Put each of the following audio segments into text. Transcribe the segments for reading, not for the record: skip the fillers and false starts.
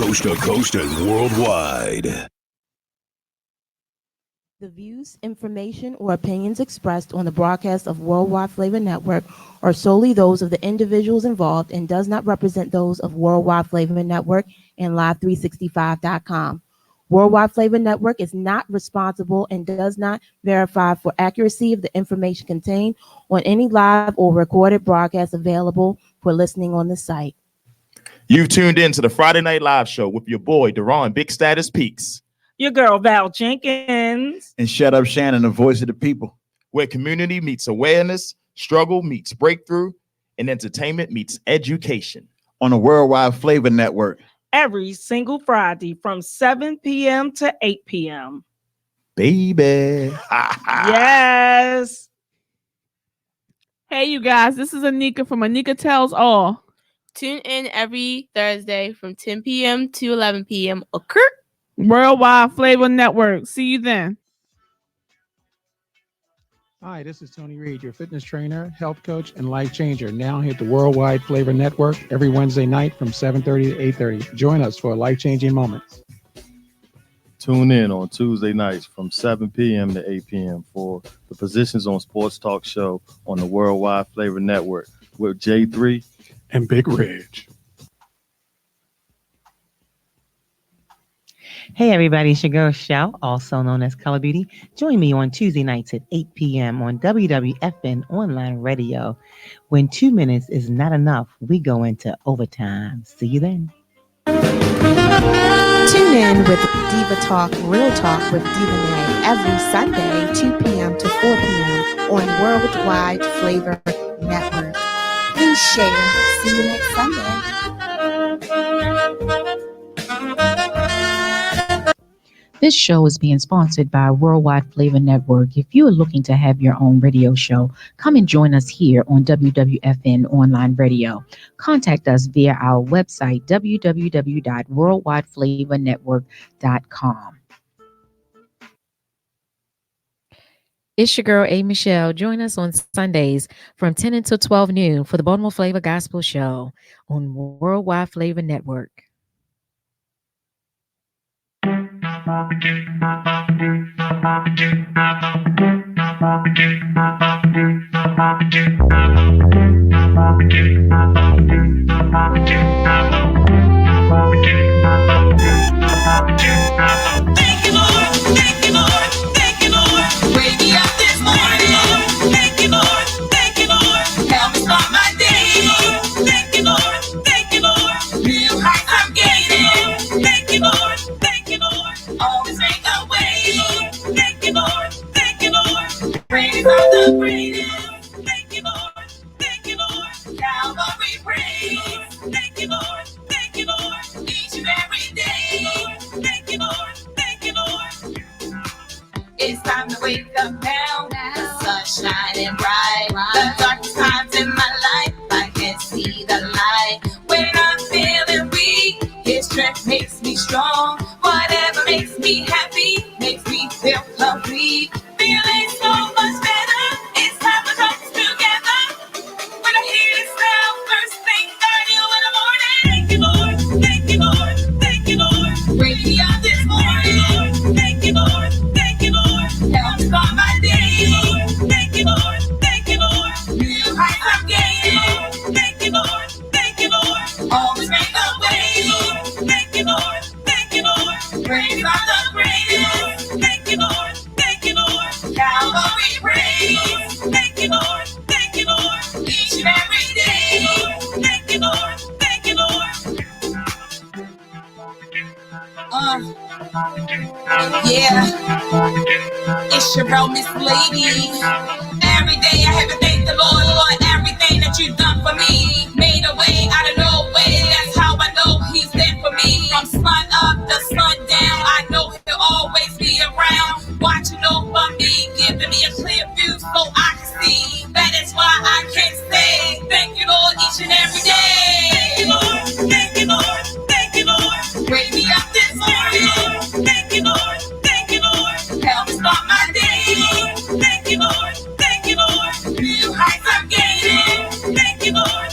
coast to coast and worldwide. The views, information, or opinions expressed on the broadcast of Worldwide Flavor Network are solely those of the individuals involved and does not represent those of Worldwide Flavor Network and Live365.com. Worldwide Flavor Network is not responsible and does not verify for accuracy of the information contained on any live or recorded broadcast available for listening on the site. You've tuned in to the Friday Night Live Show with your boy, Deron Big Status Peaks. Your girl, Val Jenkins. And Shut Up Shannon, the voice of the people. Where community meets awareness, struggle meets breakthrough, and entertainment meets education. On the Worldwide Flavor Network. Every single Friday from 7 p.m. to 8 p.m. Baby. Yes. Hey, you guys, this is Anika from Anika Tells All. Tune in every Thursday from 10 p.m. to 11 p.m. Worldwide Flavor Network. See you then. Hi, this is Tony Reed, your fitness trainer, health coach, and life changer. Now hit the Worldwide Flavor Network every Wednesday night from 7:30 to 8:30. Join us for life-changing moments. Tune in on Tuesday nights from 7 p.m. to 8 p.m. for the Positions on Sports Talk show on the Worldwide Flavor Network with J3 and Big Reg. Hey everybody, it's your girl Shell, also known as Color Beauty. Join me on Tuesday nights at 8 p.m. on WWFN Online Radio. When 2 minutes is not enough, we go into overtime. See you then. Tune in with Diva Talk, Real Talk with Diva May every Sunday, 2 p.m. to 4 p.m. on Worldwide Flavor Network. Please share. See you next Sunday. This show is being sponsored by Worldwide Flavor Network. If you are looking to have your own radio show, come and join us here on WWFN Online Radio. Contact us via our website, www.worldwideflavornetwork.com. It's your girl, A. Michelle. Join us on Sundays from 10 until 12 noon for the Baltimore Flavor Gospel Show on Worldwide Flavor Network. It's time to wake up now. The sun's shining bright. The darkest times in my life, I can see the light. When I'm feeling weak, His strength makes me strong. Whatever makes me happy makes me feel complete. Feeling so much better. It's time to come together. When I hear this sound, first thing early in the morning. Thank you, Lord. Thank you, Lord. Thank you, Lord. Wake me up this morning. Thank you, Lord. Thank you, Lord. Help me start my day. Thank you, Lord. Thank you, Lord. New heights I'm gaining. Thank you, Lord. Thank you, Lord. Always make a way. Thank you, Lord. Thank you, Lord. Praise God the greatest. Thank you, Lord. Thank you, Lord. Calvary praise. Thank you, Lord. Thank you, Lord. Each and every day. Thank you, Lord. Thank you, Lord. Yeah. It's your girl, Miss Lady. Every day I have to thank the Lord for everything that you've done for me. Made a way out of no way. That's how I know He's there for me. From sun up to sun down, I know He'll always be around. Watching over me, giving me a clear view so I can see. That is why I can say thank you, Lord, each and every day. Thank you, Lord. Thank you, Lord. Thank you, Lord. Wake me up this morning. Thank you, Lord. Thank you, Lord. Help me start my day. Thank you, Lord. Thank you, Lord. New heights I'm gaining. Thank you, Lord.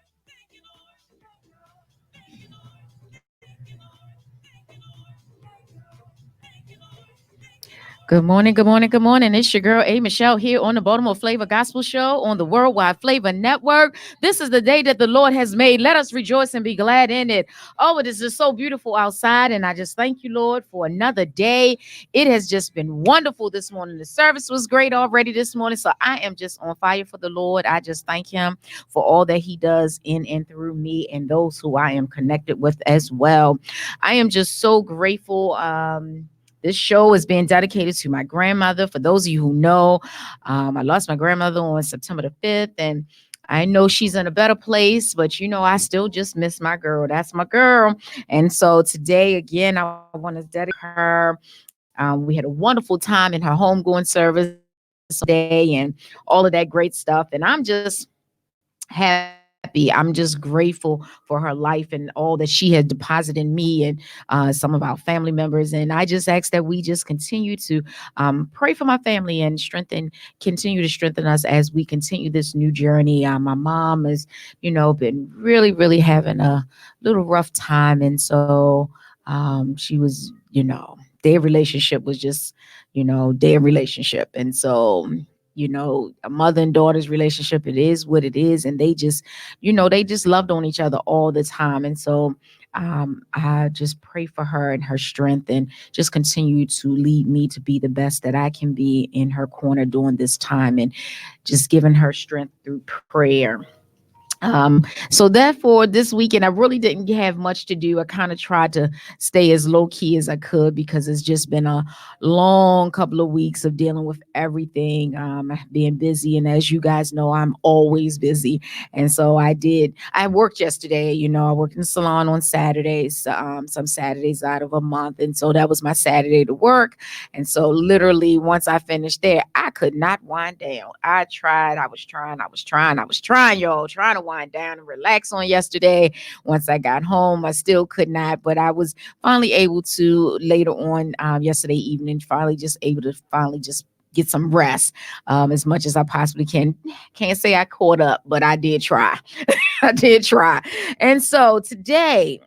Good morning, good morning, good morning. It's your girl, A. Michelle, here on the Baltimore Flavor Gospel Show on the Worldwide Flavor Network. This is the day that the Lord has made. Let us rejoice and be glad in it. Oh, it is just so beautiful outside, and I just thank you, Lord, for another day. It has just been wonderful this morning. The service was great already this morning, so I am just on fire for the Lord. I just thank him for all that he does in and through me and those who I am connected with as well. I am just so grateful. This show is being dedicated to my grandmother. For those of you who know, I lost my grandmother on September the 5th, and I know she's in a better place, but I still just miss my girl. That's my girl. And so today, again, I want to dedicate her. We had a wonderful time in her homegoing service today and all of that great stuff. And I'm just happy. I'm just grateful for her life and all that she had deposited in me and some of our family members. And I just ask that we just continue to pray for my family and continue to strengthen us as we continue this new journey. My mom has, been really, really having a little rough time. And so she was, their relationship was just, their relationship. And so a mother and daughter's relationship, it is what it is. And they just, they just loved on each other all the time. And so I just pray for her and her strength and just continue to lead me to be the best that I can be in her corner during this time and just giving her strength through prayer. So therefore this weekend I really didn't have much to do. I kind of tried to stay as low key as I could because it's just been a long couple of weeks of dealing with everything, being busy. And as you guys know, I'm always busy. And so I worked yesterday, I worked in the salon on Saturdays, some Saturdays out of a month. And so that was my Saturday to work. And so literally once I finished there, I could not wind down. I was trying, y'all, trying to wind down and relax on yesterday. Once I got home, I still could not, but I was finally able to later on yesterday evening, finally just get some rest as much as I possibly can. Can't say I caught up, but I did try. I did try. And so today,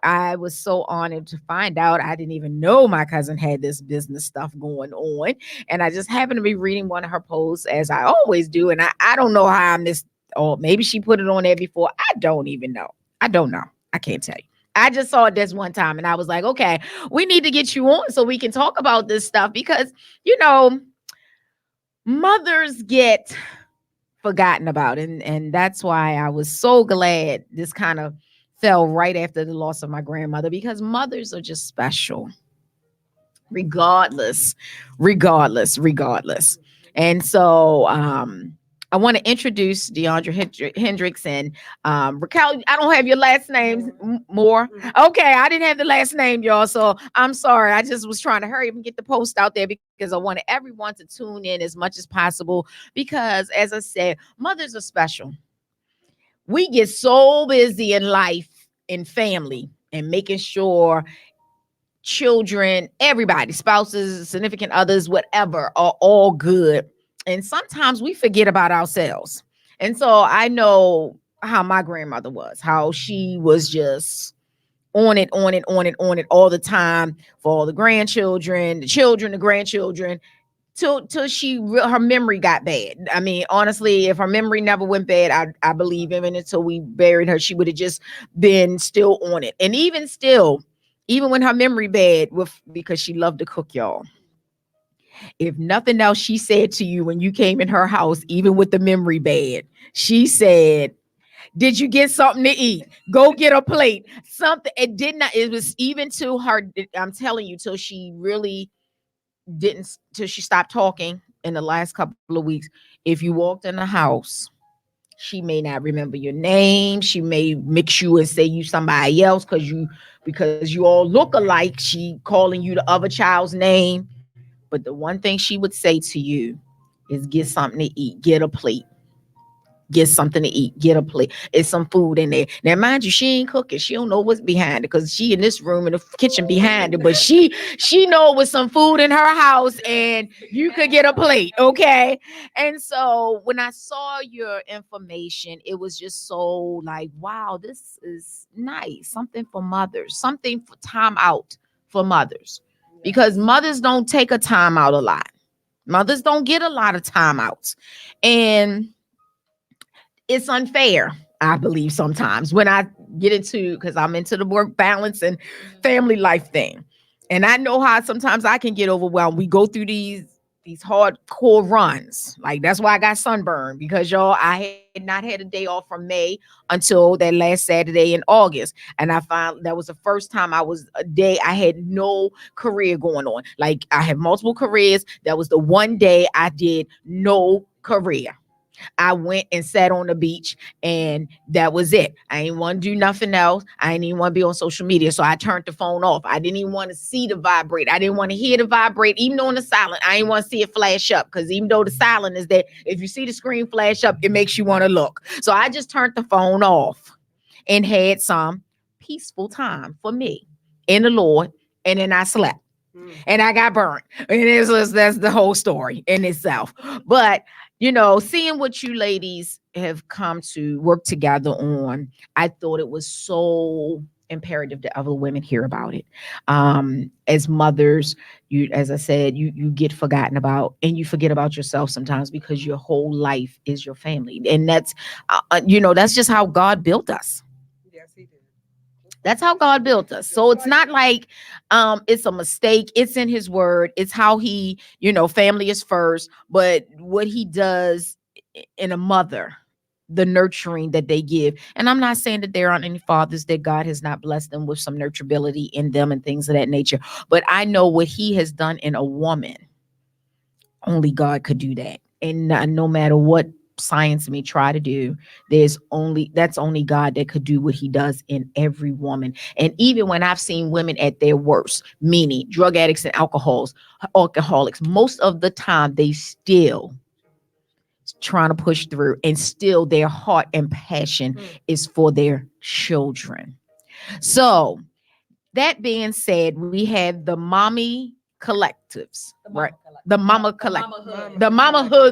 I was so honored to find out. I didn't even know my cousin had this business stuff going on. And I just happened to be reading one of her posts, as I always do. And I don't know how I missed, or maybe she put it on there before. I don't even know. I don't know. I can't tell you. I just saw it this one time and I was like, okay, we need to get you on so we can talk about this stuff because, mothers get forgotten about. And that's why I was so glad this kind of fell right after the loss of my grandmother, because mothers are just special, regardless. And so I want to introduce DeAndre Hendricks and Raquel. I don't have your last names more. Okay, I didn't have the last name, y'all. So I'm sorry. I just was trying to hurry up and get the post out there because I wanted everyone to tune in as much as possible. Because as I said, mothers are special. We get so busy in life and family and making sure children, everybody, spouses, significant others, whatever, are all good. And sometimes we forget about ourselves. And so I know how my grandmother was, how she was just on it all the time for all the grandchildren, the children, the grandchildren, till her memory got bad. I mean, honestly, if her memory never went bad, I believe even until we buried her, she would have just been still on it. And even still, even when her memory bad, because she loved to cook, y'all. If nothing else, she said to you when you came in her house, even with the memory bad, she said, "Did you get something to eat? Go get a plate." Something. It did not. It was even to her. I'm telling you, till she really didn't. Till she stopped talking in the last couple of weeks. If you walked in the house, she may not remember your name. She may mix you and say you somebody else because you all look alike. She calling you the other child's name. But the one thing she would say to you is get something to eat, get a plate. Get something to eat, get a plate. It's some food in there. Now, mind you, she ain't cooking. She don't know what's behind it because she in this room in the kitchen behind it. But she know it was some food in her house and you could get a plate, okay? And so when I saw your information, it was just so like, wow, this is nice. Something for mothers, something for time out for mothers. Because mothers don't take a time out a lot. Mothers don't get a lot of time outs. And it's unfair, I believe, sometimes when I get into, because I'm into the work balance and family life thing. And I know how sometimes I can get overwhelmed. We go through these hardcore runs. Like, that's why I got sunburned, because y'all, I had not had a day off from May until that last Saturday in August. And I found that was the first time I had no career going on. Like, I have multiple careers. That was the one day I did no career. I went and sat on the beach, and that was it. I didn't want to do nothing else. I didn't even want to be on social media. So I turned the phone off. I didn't even want to see the vibrate. I didn't want to hear the vibrate, even on the silent. I didn't want to see it flash up, because even though the silent is there, if you see the screen flash up, it makes you want to look. So I just turned the phone off and had some peaceful time for me in the Lord. And then I slept. And I got burnt. And that's the whole story in itself. But seeing what you ladies have come to work together on, I thought it was so imperative that other women hear about it. As mothers, as I said, you get forgotten about, and you forget about yourself sometimes, because your whole life is your family. And that's just how God built us. That's how God built us. So it's not like it's a mistake. It's in his word. It's how he, family is first. But what he does in a mother, the nurturing that they give. And I'm not saying that there aren't any fathers that God has not blessed them with some nurturability in them and things of that nature. But I know what he has done in a woman. Only God could do that. And no matter what science may try to do, that's only God that could do what he does in every woman. And even when I've seen women at their worst, meaning drug addicts and alcoholics, most of the time they still trying to push through, and still their heart and passion is for their children. So that being said, we have the mommy collectives, right? The mamahood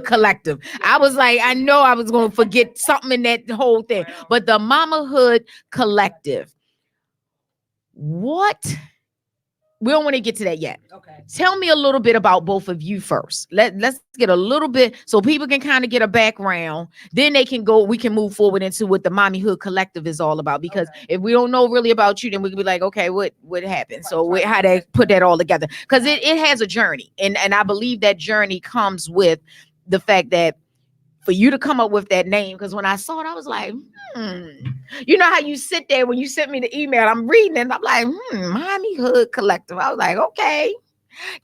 collective. I was like, I know I was going to forget something in that whole thing, but the mamahood collective. We don't want to get to that yet. Okay. Tell me a little bit about both of you first. Let's get a little bit so people can kind of get a background. Then we can move forward into what the Mommyhood Collective is all about. Because if we don't know really about you, then we can be like, okay, what happened? So how they put that all together. Because it has a journey. And I believe that journey comes with the fact that for you to come up with that name, because when I saw it, I was like, You know how you sit there when you sent me the email, I'm reading it, and I'm like, Mommyhood Collective. I was like, okay,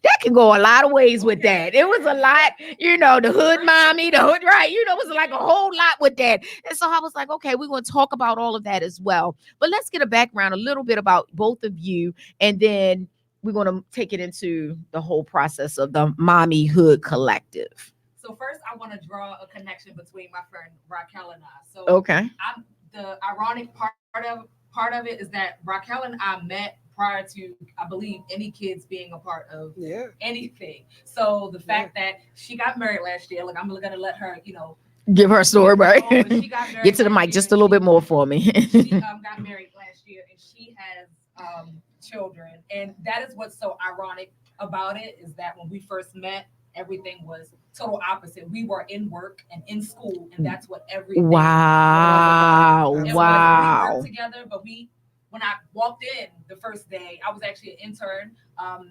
that can go a lot of ways with that. It was a lot, the hood mommy, the hood, right? It was like a whole lot with that. And so I was like, okay, we're going to talk about all of that as well. But let's get a background a little bit about both of you, and then we're going to take it into the whole process of the Mommyhood Collective. So first, I want to draw a connection between my friend Raquel and I. So okay, the ironic part of it is that Raquel and I met prior to, I believe, any kids being a part of anything. So the fact that she got married last year, like I'm gonna let her, give her a story, right? Get to the mic just a little bit more for me. She got married last year, and she has children, and that is what's so ironic about it, is that when we first met, everything was total opposite. We were in work and in school, and that's what everything wow. was about. We worked together, but we when I walked in the first day, I was actually an intern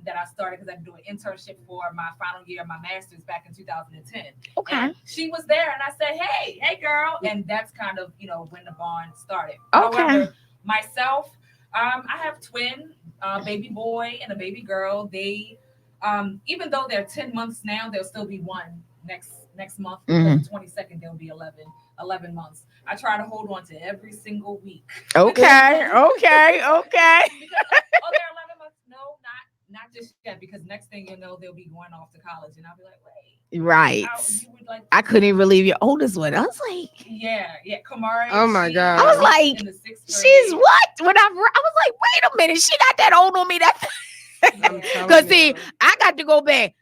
that I started because I did an internship for my final year of my master's back in 2010. Okay. And she was there, and I said, hey girl. And that's kind of, when the bond started. Okay. However, myself, I have twin baby boy and a baby girl. They, even though they're 10 months now, they'll still be one next month. Mhm. The 22nd, they'll be 11 months. I try to hold on to every single week. Okay. Okay. Because, they're 11 months. No, not just yet. Because next thing you know, they'll be going off to college, and I'll be like, wait. Right. You would like I couldn't even believe your oldest one. I was like, yeah, Kamari. Oh my God. I was like, in the 6th grade. she's what? When I was like, wait a minute, she not that old on me. Because see, I got to go back.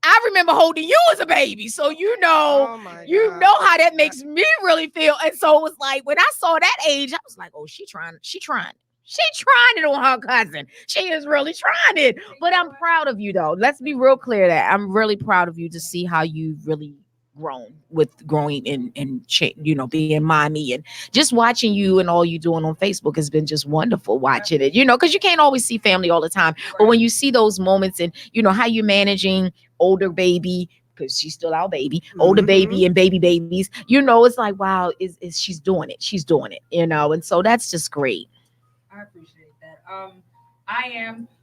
I remember holding you as a baby, so you know how that makes me really feel. And so it was like when I saw that age, I was like, oh, she trying it on her cousin. She is really trying it. But I'm proud of you, though. Let's be real clear that I'm really proud of you to see how you've really grown with growing and being mommy, and just watching you and all you doing on Facebook has been just wonderful watching it, because you can't always see family all the time. But when you see those moments and how you're managing older baby, because she's still our baby, older baby and baby babies, it's like, wow, is she's doing it, and so that's just great. I appreciate that.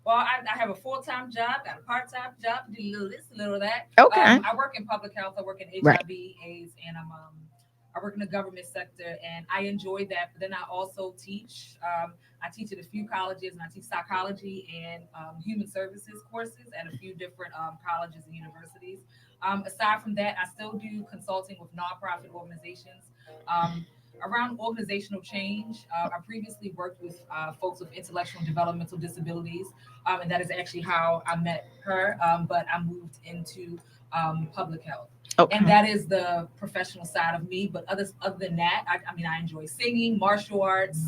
I have a full-time job, got a part-time job, do a little this, a little that. Okay. I work in public health, I work in HIV, Right. AIDS, and I work in the government sector, and I enjoy that. But then I also teach. I teach at a few colleges, and I teach psychology and human services courses at a few different colleges and universities. Aside from that, I still do consulting with nonprofit organizations. Around organizational change, I previously worked with folks with intellectual and developmental disabilities, and that is actually how I met her, but I moved into public health. Okay. And that is the professional side of me. But other than that, I enjoy singing, martial arts,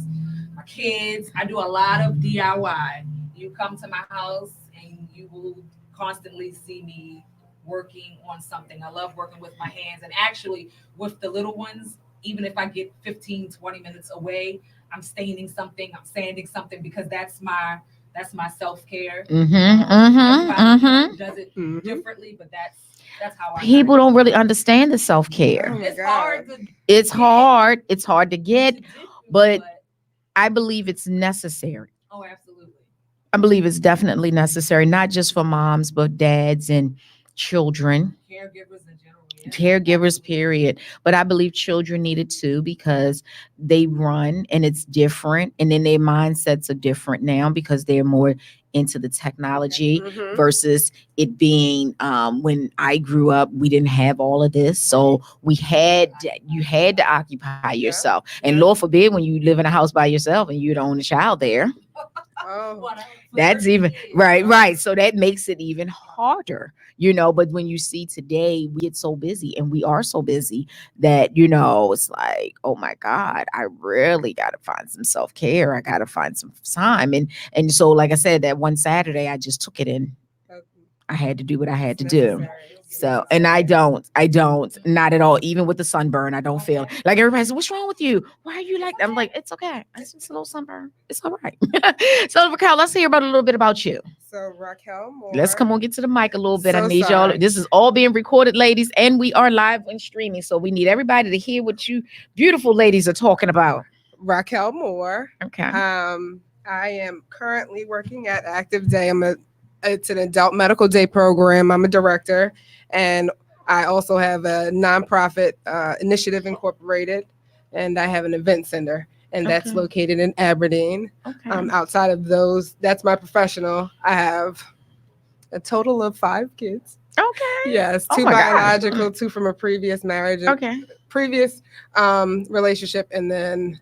my kids. I do a lot of DIY. You come to my house and you will constantly see me working on something. I love working with my hands, and actually with the little ones, even if I get 15, 20 minutes away, I'm staining something, I'm sanding something, because that's my self-care. Everybody does it differently, but that's how I People don't really understand the self-care. It's hard to It's hard to get, but I believe it's necessary. Oh, absolutely. I believe it's definitely necessary, not just for moms, but dads and children. Caregivers in general. Caregivers, period. But I believe children need it too, because they run and it's different. And then their mindsets are different now because they're more into the technology versus it being when I grew up, we didn't have all of this. So you had to occupy yourself. And Lord forbid when you live in a house by yourself and you don't own a child there. That's even right. So that makes it even harder, but when you see today, we get so busy, and we are so busy that, it's like, oh my God, I really got to find some self-care. I got to find some time. And so, like I said, that one Saturday, I just took it in. I had to do what I had to do. So, and I don't, not at all. Even with the sunburn, I don't feel it. Like everybody says, what's wrong with you? Why are you like that? I'm like, it's okay. It's just a little sunburn. It's all right. So, Raquel, let's hear about a little bit about you. So Raquel Moore. Let's come on, get to the mic a little bit. I So need sorry. y'all. This is all being recorded, ladies, and we are live and streaming. So we need everybody to hear what you beautiful ladies are talking about. Raquel Moore. Okay. I am currently working at Active Day. It's an adult medical day program. I'm a director, and I also have a nonprofit initiative incorporated, and I have an event center, and that's Okay. located in Aberdeen. Okay. Outside of those, that's my professional. I have a total of 5 kids. Okay. Yes, Oh 2 my gosh. biological, 2 from a previous marriage, and Okay. previous relationship, and then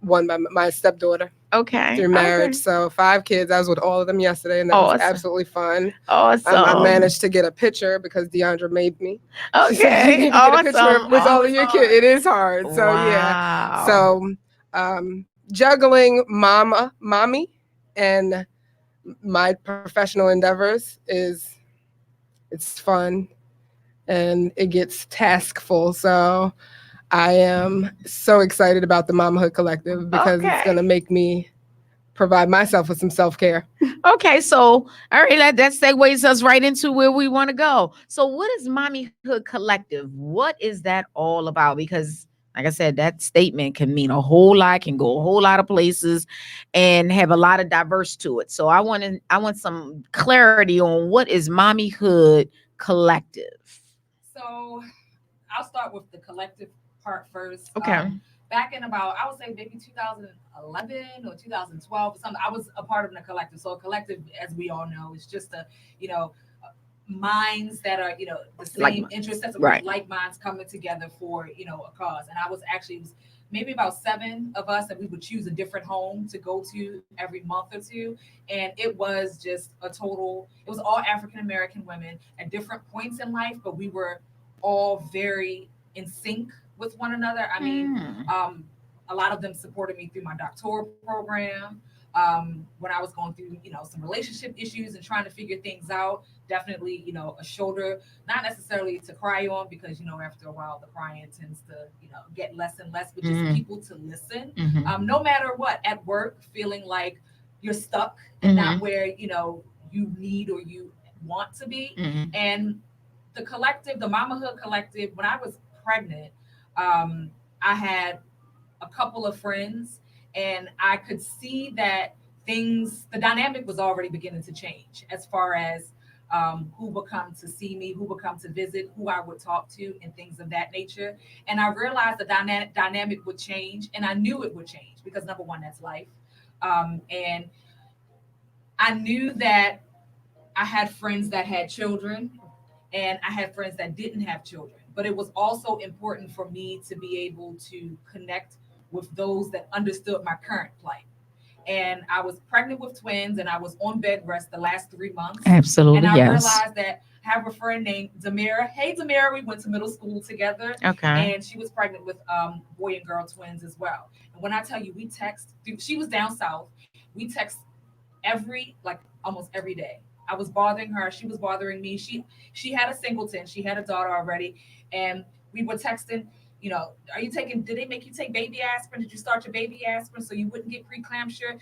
1 by my stepdaughter. Okay. Through marriage. Okay. So 5 kids. I was with all of them yesterday, and that was Awesome. absolutely fun. Awesome. I managed to get a picture because Deandra made me. Okay. She said, "You need to get a picture Awesome. with all of your kids." It is hard. So Wow. yeah. So juggling mommy and my professional endeavors it's fun, and it gets taskful. So I am so excited about the Mamahood Collective because it's going to make me provide myself with some self-care. Okay, so all right, that segues us right into where we want to go. So, what is Mommyhood Collective? What is that all about? Because, like I said, that statement can mean a whole lot, can go a whole lot of places, and have a lot of diverse to it. So, I want some clarity on what is Mommyhood Collective. So I'll start with the collective part first. Okay. Back in about, I would say maybe 2011 or 2012 or something, I was a part of the collective. So a collective, as we all know, is just you know, minds that are, the same interests, right, like minds coming together for, a cause. And I was actually, it was maybe about 7 of us that we would choose a different home to go to every month or two. And it was just it was all African-American women at different points in life, but we were all very in sync with one another. I mean, a lot of them supported me through my doctoral program. When I was going through, some relationship issues and trying to figure things out, definitely, a shoulder, not necessarily to cry on, because, after a while, the crying tends to, get less and less, but just people to listen, no matter what, at work, feeling like you're stuck and not where, you need or you want to be. And the collective, the Mamahood Collective, when I was pregnant, I had a couple of friends, and I could see that the dynamic was already beginning to change as far as who would come to see me, who would come to visit, who I would talk to, and things of that nature. And I realized the dynamic would change, and I knew it would change because, number one, that's life. And I knew that I had friends that had children, and I had friends that didn't have children. But it was also important for me to be able to connect with those that understood my current plight. And I was pregnant with twins, and I was on bed rest the last 3 months. Absolutely, and I yes. realized that I have a friend named Damira. Hey, Damira, we went to middle school together. Okay. And she was pregnant with boy and girl twins as well. And when I tell you, we text, she was down south. We text almost every day. I was bothering her. She was bothering me. She had a singleton. She had a daughter already. And we were texting, did they make you take baby aspirin? Did you start your baby aspirin so you wouldn't get preeclampsia?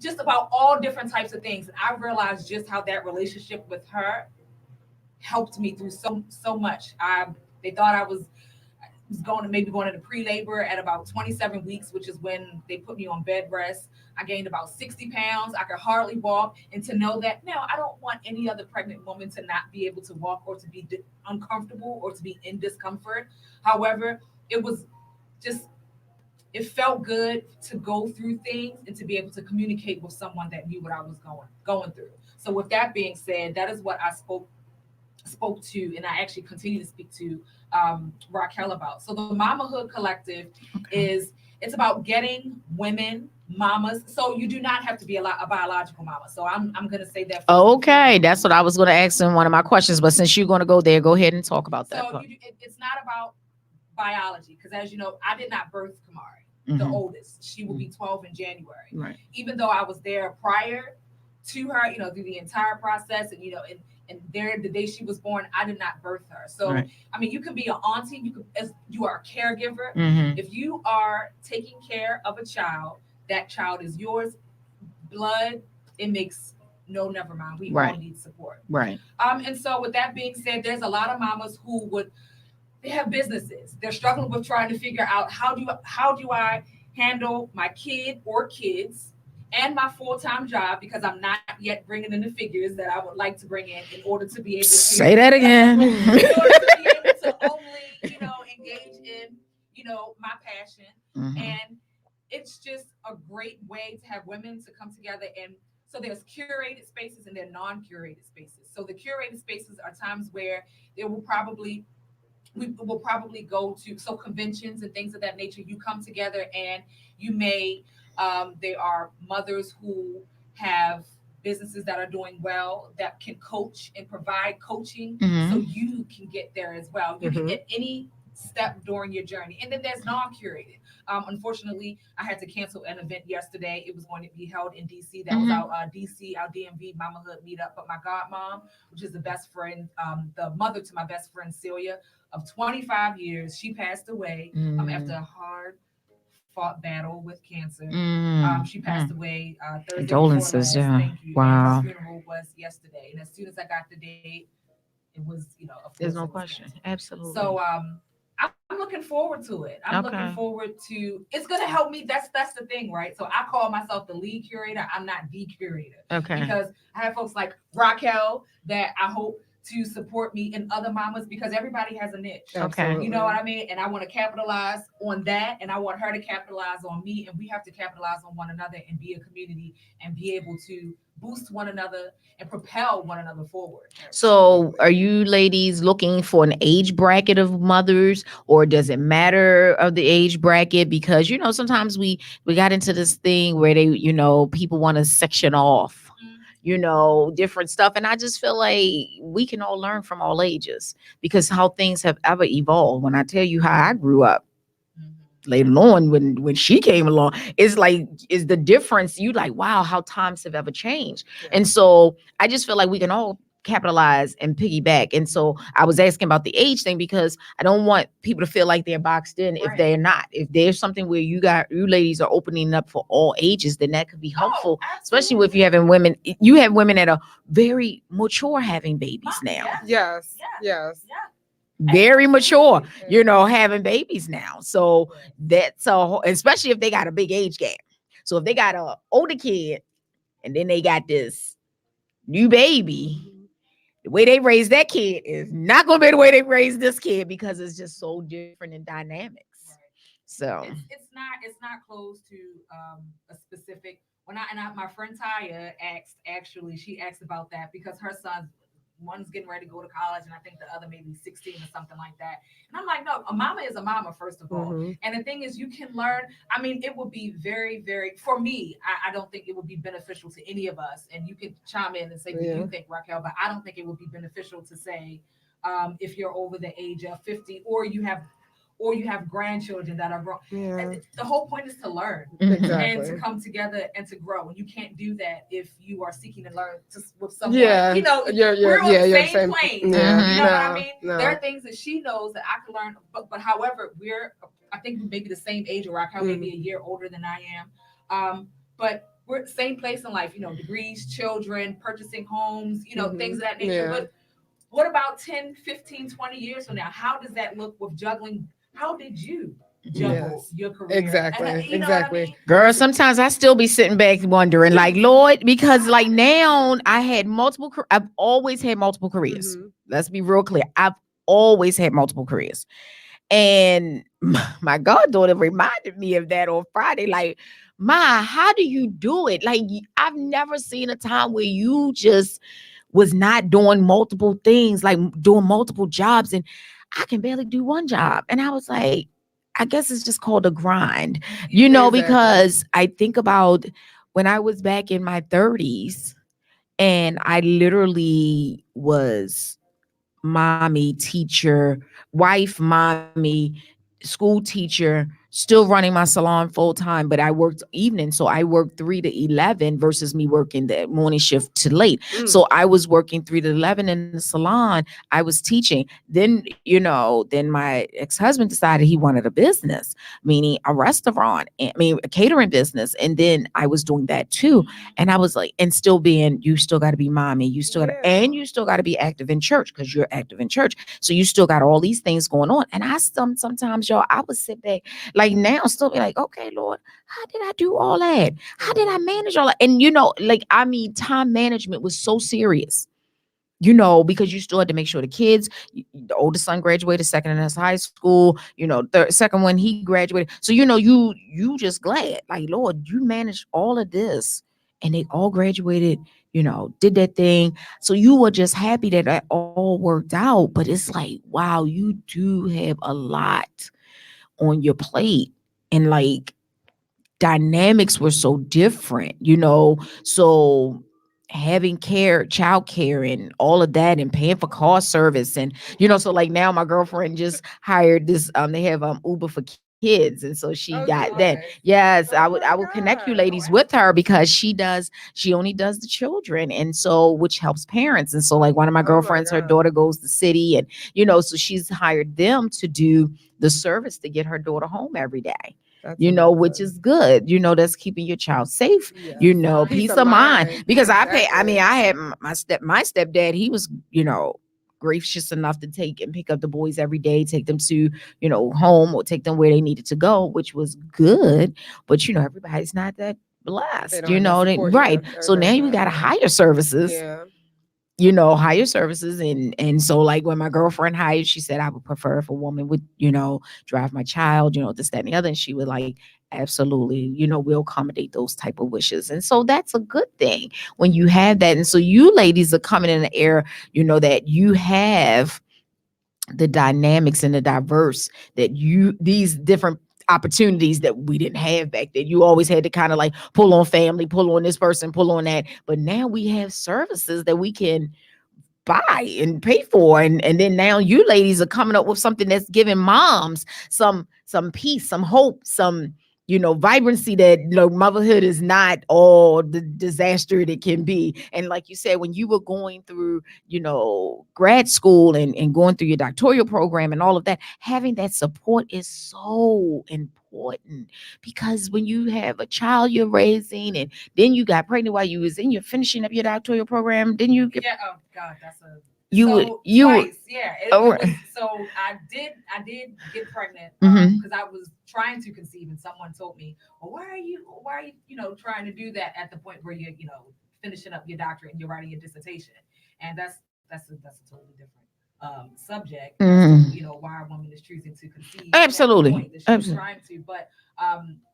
Just about all different types of things. And I realized just how that relationship with her helped me through so much. They thought I was going into pre-labor at about 27 weeks, which is when they put me on bed rest. I gained about 60 pounds. I could hardly walk. And to know that now I don't want any other pregnant woman to not be able to walk or to be uncomfortable or to be in discomfort. However, it felt good to go through things and to be able to communicate with someone that knew what I was going through. So with that being said, that is what I spoke to, and I actually continue to speak to Raquel about. So the Mamahood Collective it's about getting women, mamas. So you do not have to be a biological mama. So I'm going to say that. Okay, that's what I was going to ask in one of my questions. But since you're going to go there, go ahead and talk about that. So it's not about biology, because as you know, I did not birth Kamari, the oldest. She will be 12 in January. Right. Even though I was there prior to her, through the entire process, and and there the day she was born, I did not birth her. So right. I mean, you can be an auntie, you are a caregiver. If you are taking care of a child, that child is yours. Blood, it makes never mind. We all need support. Right. And so with that being said, there's a lot of mamas who they have businesses. They're struggling with trying to figure out how do I handle my kid or kids and my full-time job, because I'm not yet bringing in the figures that I would like to bring in order to be able to say that again. in order to be able to only engage in my passion. And it's just a great way to have women to come together. And so there's curated spaces and there are non-curated spaces. So the curated spaces are times where we will probably go to conventions and things of that nature. You come together and you may there are mothers who have businesses that are doing well that can coach and provide coaching, so you can get there as well. You can get any step during your journey. And then there's non-curated. Unfortunately, I had to cancel an event yesterday. It was going to be held in DC. That was our DC, our DMV Mamahood meetup. But my godmom, which is the best friend, the mother to my best friend Celia of 25 years, she passed away after a hard fought battle with cancer. Mm, She passed mm. away Thursday before Condolences, last. yeah. Thank you. Wow. And her funeral was yesterday. And as soon as I got the date, it was, of There's course, no it was question. cancer. Absolutely. So I'm looking forward to it. I'm looking Okay. forward to it's gonna help me. That's the thing, right? So I call myself the lead curator. I'm not the curator. Okay. Because I have folks like Raquel that I hope to support me and other mamas because everybody has a niche. Okay. You know what I mean? And I want to capitalize on that and I want her to capitalize on me and we have to capitalize on one another and be a community and be able to boost one another and propel one another forward. So, are you ladies looking for an age bracket of mothers, or does it matter of the age bracket? Because sometimes we got into this thing where they, people want to section off, different stuff, and I just feel like we can all learn from all ages because how things have ever evolved. When I tell you how I grew up. Later on, when she came along, it's like is the difference. You like, wow, how times have ever changed. And so I just feel like we can all capitalize and piggyback. And so I was asking about the age thing because I don't want people to feel like they're boxed in if they're not. If there's something where you ladies are opening up for all ages, then that could be helpful, especially if you having women. You have women that are very mature having babies now. Yes. Very mature, having babies now. So that's especially if they got a big age gap. So if they got a older kid and then they got this new baby, the way they raise that kid is not going to be the way they raise this kid because it's just so different in dynamics. So it's not close to a specific. My friend Taya she asked about that because her son's one's getting ready to go to college and I think the other maybe 16 or something like that. And I'm like, no, a mama is a mama, first of all. And the thing is, you can learn. I mean, it would be very, very, for me, I don't think it would be beneficial to any of us. And you can chime in and say what you think, Raquel, but I don't think it would be beneficial to say if you're over the age of 50 or you have grandchildren that are grown. The whole point is to learn and to come together and to grow. And you can't do that if you are seeking to learn with someone. Yeah. We're on the same plane. Yeah. You know what I mean? No. There are things that she knows that I can learn. But however, I think maybe the same age, or Raquel maybe a year older than I am. But we're same place in life, degrees, children, purchasing homes, things of that nature. Yeah. But what about 10, 15, 20 years from now? How does that look with juggling? How did you juggle your career? Exactly. You know what I mean? girl, sometimes I still be sitting back wondering, like, Lord, because like now I've always had multiple careers. Let's be real clear. I've always had multiple careers. And my goddaughter reminded me of that on Friday. Like, Ma, how do you do it? Like, I've never seen a time where you just was not doing multiple things, like doing multiple jobs. And I can barely do one job. And I was like, I guess it's just called a grind, because I think about when I was back in my 30s and I literally was mommy, teacher, wife, mommy, school teacher, still running my salon full time, but I worked evening. So I worked 3 to 11 versus me working the morning shift to late. So I was working 3 to 11 in the salon. I was teaching. Then, then my ex-husband decided he wanted a business, meaning a restaurant, a catering business. And then I was doing that too. And I was like, and still you still got to be mommy. You still got to, and you still got to be active in church because you're active in church. So you still got all these things going on. And I sometimes, y'all, I would sit back like now still be like, okay, Lord, how did I do all that? How did I manage all that? And time management was so serious, because you still had to make sure the kids, the oldest son graduated, second in his high school, third, second one, he graduated. So, you just glad, like, Lord, you managed all of this and they all graduated, did that thing. So you were just happy that all worked out. But it's like, wow, you do have a lot on your plate. And like dynamics were so different, so having child care and all of that and paying for car service. And, so like now my girlfriend just hired this, they have Uber for kids. And so she got that. Yes, I would connect you ladies with her because she only does the children. And so, which helps parents. And so like one of my girlfriends, her daughter goes to the city and, so she's hired them to do the service to get her daughter home every day. you know, which is good. You know, that's keeping your child safe. You know, peace of mind. Because I mean, I had my stepdad. He was, you know, gracious enough to take and pick up the boys every day, take them to, you know, home or take them where they needed to go, which was good. But you know, everybody's not that blessed. You know, right? So now you got to hire services. Yeah. You know, hire services, and so like when my girlfriend hired, she said I would prefer if a woman would, you know, drive my child, you know, this, that, and the other, and she would like, absolutely, you know, we'll accommodate those type of wishes. And so that's a good thing when you have that. And so you ladies are coming in the air, you know, that you have the dynamics and the diverse, that you, these different opportunities that we didn't have back then. You always had to kind of like pull on family, pull on this person, pull on that. But now we have services that we can buy and pay for, and then now you ladies are coming up with something that's giving moms some peace, some hope, some, you know, vibrancy, that, you know, motherhood is not all the disaster it can be. And like you said, when you were going through, you know, grad school and going through your doctoral program and all of that, having that support is so important, because when you have a child you're raising and then you got pregnant while you was in, you're finishing up your doctoral program, then you get, Oh God, that's a twice. Yeah. Oh, So I did get pregnant Mhm. because I was trying to conceive, and someone told me, well, why are you, you know, trying to do that at the point where you're, you know, finishing up your doctorate and you're writing your dissertation? And that's a totally different subject. Mhm. You know, why a woman is choosing to conceive. Absolutely. At the point that she's trying to, but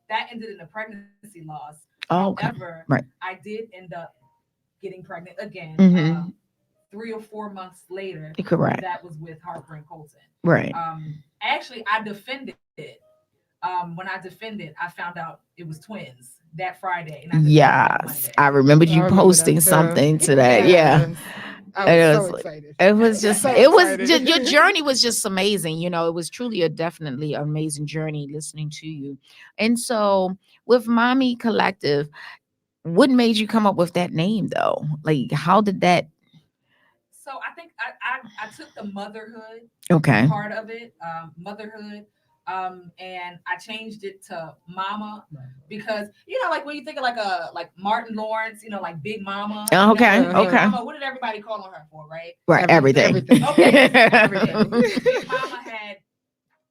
that ended in a pregnancy loss. Oh, okay. However, Right. I did end up getting pregnant again. Mhm. 3 or 4 months later. Correct. That was with Harper and Colton. Right. Actually, I defended it. When I defended, I found out it was twins that Friday. And I defended on Yes, Monday. I remembered you posting that too. something to that. Yeah. I was And so excited. It was just, So it was excited. just, your journey was just amazing. You know, it was truly a definitely amazing journey listening to you. And so with Mommy Collective, what made you come up with that name though? Like, how did that? So I think I took the motherhood Okay. part of it, motherhood, and I changed it to Mama, because you know, like when you think of like Martin Lawrence, you know, like Big Mama. Oh, okay, You know, Big okay. Mama, what did everybody call on her for, right? Right, everything. Okay, everything. Big Mama had,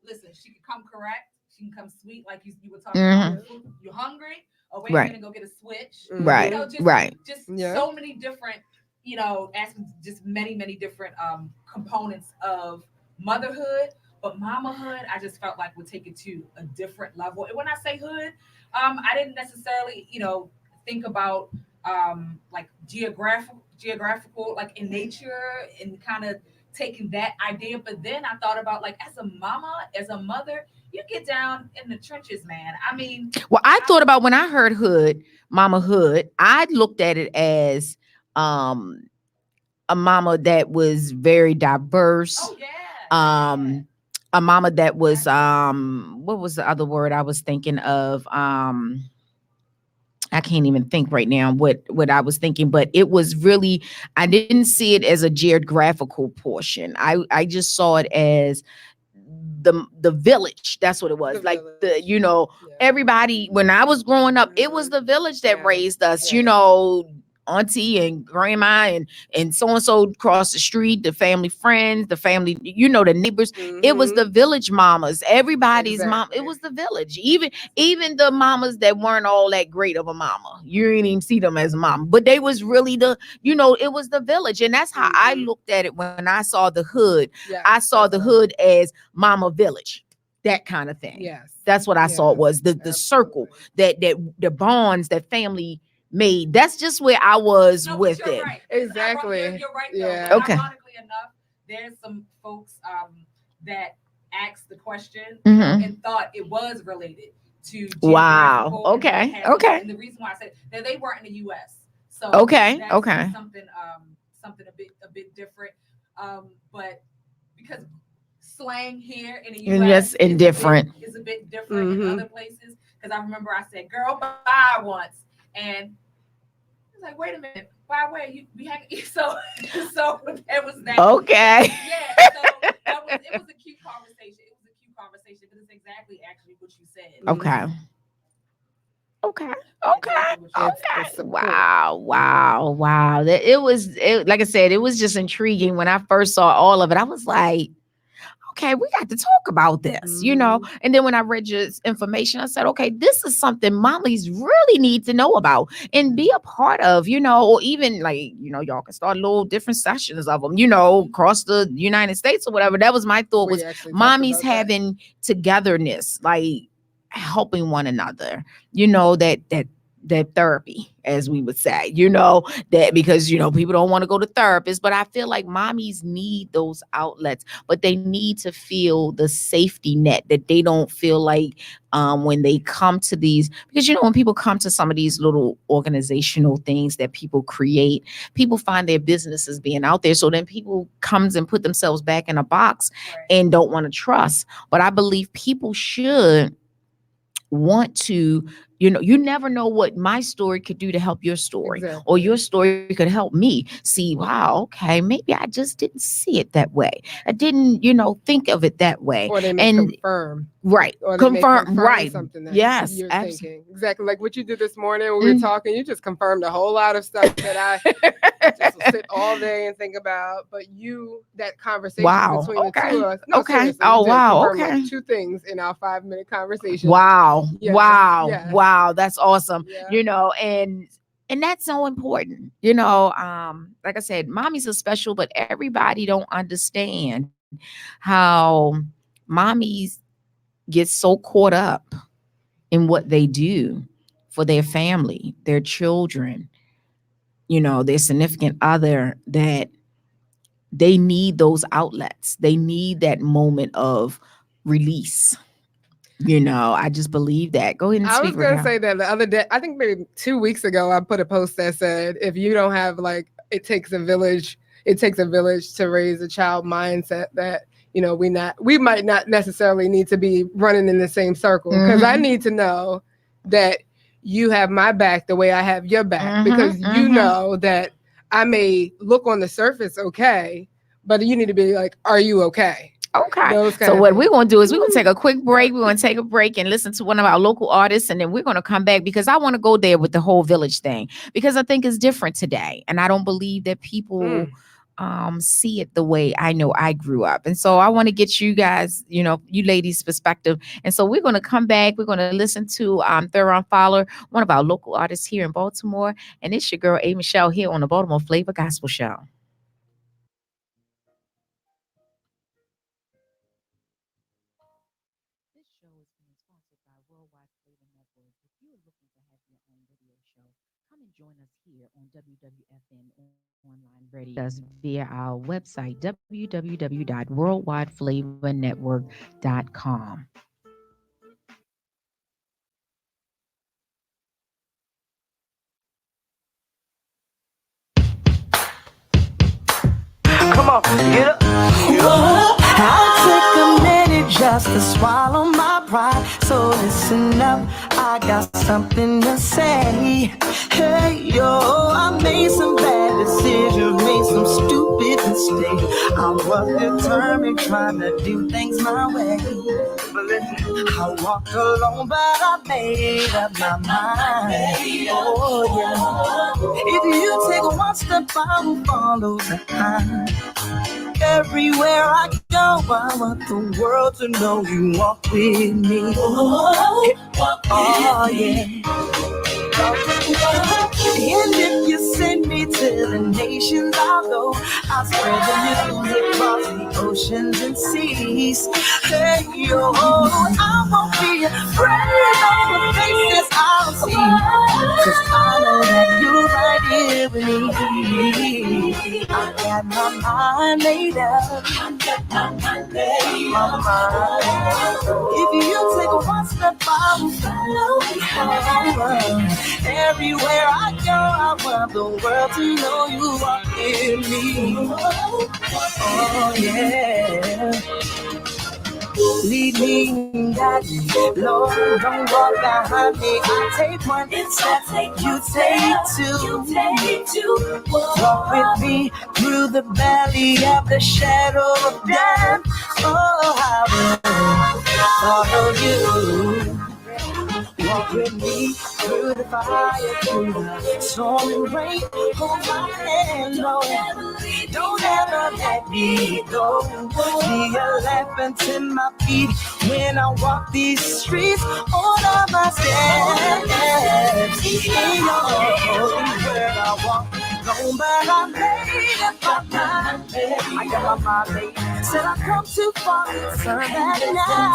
listen, she could come correct, she can come sweet, like you were talking about. You're hungry? Oh, wait a minute, go get a switch. Right, You know, just so many different, you know, asking just many different components of motherhood. But mamahood, I just felt like would take it to a different level. And when I say hood, I didn't necessarily, you know, think about like geographical, like in nature, and kind of taking that idea. But then I thought about, like, as a mama, as a mother, you get down in the trenches, man. I mean, Well, I thought about, when I heard hood, mama hood, I looked at it as a mama that was very diverse. Oh yeah. A mama that was what was the other word I was thinking of? I can't even think right now what I was thinking, but it was really, I didn't see it as a geographical portion. I just saw it as the village. That's what it was. Like the, you know, everybody, when I was growing up, it was the village that raised us, you know, auntie and grandma and so across the street, the family friends, the family, you know, the neighbors. It was the village mamas, everybody's mom. It was the village. Even the mamas that weren't all that great of a mama, you didn't even see them as a mama, but they was really the, you know, it was the village. And that's how I looked at it when I saw the hood. I saw the hood as mama village, that kind of thing. Yes, that's what I saw it was, the circle, that the bonds that family made. That's just where I was with it. Right. Exactly. You're right. Yeah. Though. Okay. Ironically enough, there's some folks that asked the question and thought it was related to Wow. geographical and Okay. what have you. Okay. And the reason why I said that, they weren't in the U.S. So Okay. that's Okay. something a bit different. But because slang here in the U.S. And yes, and different. Is a bit different in other places. Because I remember I said, "Girl, bye" once, and I was like, "Wait a minute, why? Where you be hanging?" So there was that. Okay. Yeah. So it was a cute conversation. conversation because it's exactly actually what you said. Okay. Okay. Wow. It was like I said, it was just intriguing when I first saw all of it. I was like, okay, we got to talk about this, And then when I read your information, I said, okay, this is something mommies really need to know about and be a part of, or even like, y'all can start little different sessions of them, across the United States or whatever. That was my thought, was mommies having togetherness, like helping one another, that therapy, as we would say, that because, people don't want to go to therapists, but I feel like mommies need those outlets, but they need to feel the safety net, that they don't feel like when they come to these, because, when people come to some of these little organizational things that people create, people find their businesses being out there. So then people comes and put themselves back in a box and don't want to trust. But I believe people should want to, you never know what my story could do to help your story, or your story could help me see, wow, okay, maybe I just didn't see it that way. I didn't, think of it that way. Or they may confirm. Right. Or they may confirm right. something that Yes. you're thinking. Exactly. Like what you did this morning when we were talking, you just confirmed a whole lot of stuff that I just will sit all day and think about. But that conversation between the two of us. No, seriously, Oh, wow. confirmed, Okay. like 2 things in our 5-minute conversation. Wow. Yes. Wow. Yes. Wow. That's awesome. Yeah. And that's so important. Like I said, mommies are special, but everybody don't understand how mommies get so caught up in what they do for their family, their children, their significant other, that they need those outlets. They need that moment of release. I just believe that. Go ahead and I speak. was going to say that the other day, I think maybe 2 weeks ago, I put a post that said, if you don't have it takes a village to raise a child mindset, that, we might not necessarily need to be running in the same circle, because I need to know that you have my back the way I have your back, because you know that I may look on the surface okay, but you need to be like, are you okay? Okay. So what we're going to do is we're going to take a quick break. We're going to take a break and listen to one of our local artists, and then we're going to come back, because I want to go there with the whole village thing, because I think it's different today. And I don't believe that people see it the way I know I grew up. And so I want to get you guys, you ladies' perspective. And so we're going to come back. We're going to listen to Theron Fowler, one of our local artists here in Baltimore. And it's your girl, A. Michelle, here on the Baltimore Flava Gospel Show. Join us here on WWFN Online Radio us via our website, www.worldwideflavornetwork.com. Come on, get up. Whoa, I'll take a minute just to swallow my pride. So listen up, I got something to say. Hey, yo, I made some bad decisions, made some stupid mistakes. I was determined trying to do things my way. I walked alone, but I made up my mind. Oh, yeah. If you take one step, I will follow behind. Everywhere I go, I want the world to know you walk with me. Oh, yeah. And if you send me to the nations, I'll go. I'll spread the news across the oceans and seas. Hey, yo, I won't be afraid of the faces I'll see, 'cause I know that you're right here with me. I got my mind made up. If you take one step, I will follow. Everywhere I go, I want the world to know you are in me. Oh, yeah. Lead me and guide me. Lord, don't walk behind me. I take one step, you take two. Walk with me through the valley of the shadow of death. Oh, I will follow you. Walk with me through the fire, through the storm and rain. Hold my hand, Lord. Don't ever let me go. Be a lamp unto my feet when I walk these streets. Order my steps in your holy word. I walk alone, but I made up my mind. I got my mind made. Said I come too far to turn back now.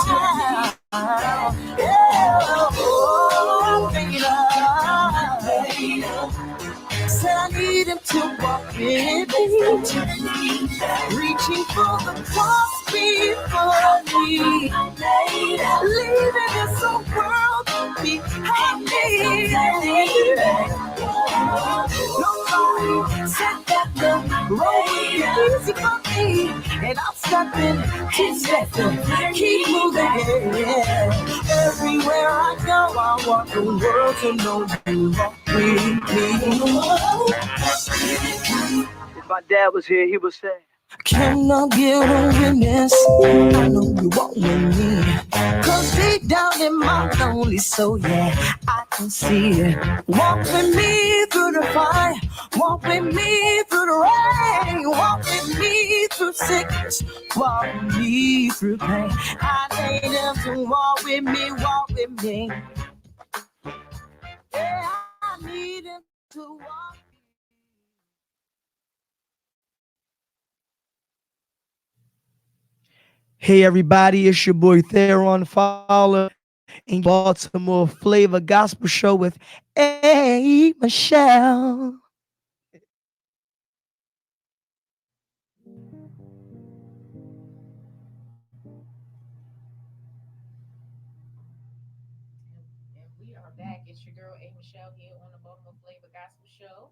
Said I need him to walk with me, reaching for the cross before me, leaving this old world behind me. Nobody said that the road would be easy for me, and I'm stepping, keep stepping, keep moving. Everywhere I go, I want the world to know you walk with me. If my dad was here, he would say, Can I get a witness? I know you walk with me. Cause deep down in my lonely soul, yeah, I can see it. Walk with me through the fire. Walk with me through the rain. Walk with me through sickness. Walk with me through pain. I need him to walk with me, walk with me. Yeah, I need him to walk. Hey everybody, it's your boy Theron Fowler in Baltimore Flavor Gospel Show with A. Michelle. We are back. It's your girl A. Michelle here on the Baltimore Flavor Gospel Show.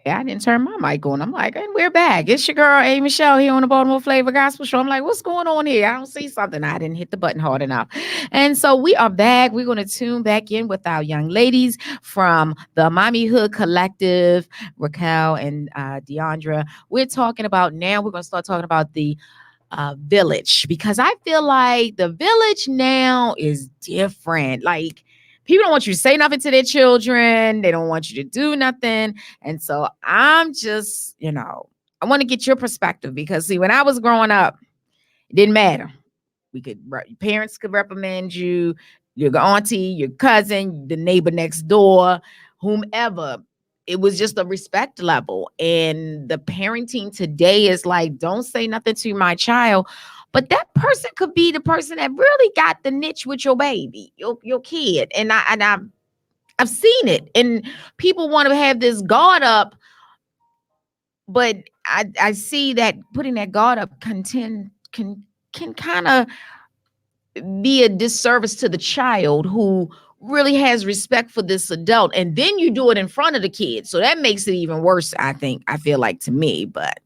I didn't turn my mic on. I'm like, and we're back. It's your girl A. Michelle here on the Baltimore Flavor Gospel Show. I'm like, what's going on here? I don't see something. I didn't hit the button hard enough. And so we are back. We're going to tune back in with our young ladies from the Mommy Hood Collective, Raquel and Deandra. We're talking about now. We're going to start talking about the village, because I feel like the village now is different. Like, people don't want you to say nothing to their children. They don't want you to do nothing. And so I'm just, I want to get your perspective, because see, when I was growing up, it didn't matter. Your parents could reprimand you, your auntie, your cousin, the neighbor next door, whomever. It was just a respect level. And the parenting today is like, don't say nothing to my child. But that person could be the person that really got the niche with your baby, your kid. And I've seen it. And people want to have this guard up, but I see that putting that guard up can kind of be a disservice to the child who really has respect for this adult. And then you do it in front of the kid. So that makes it even worse, I feel like, to me, but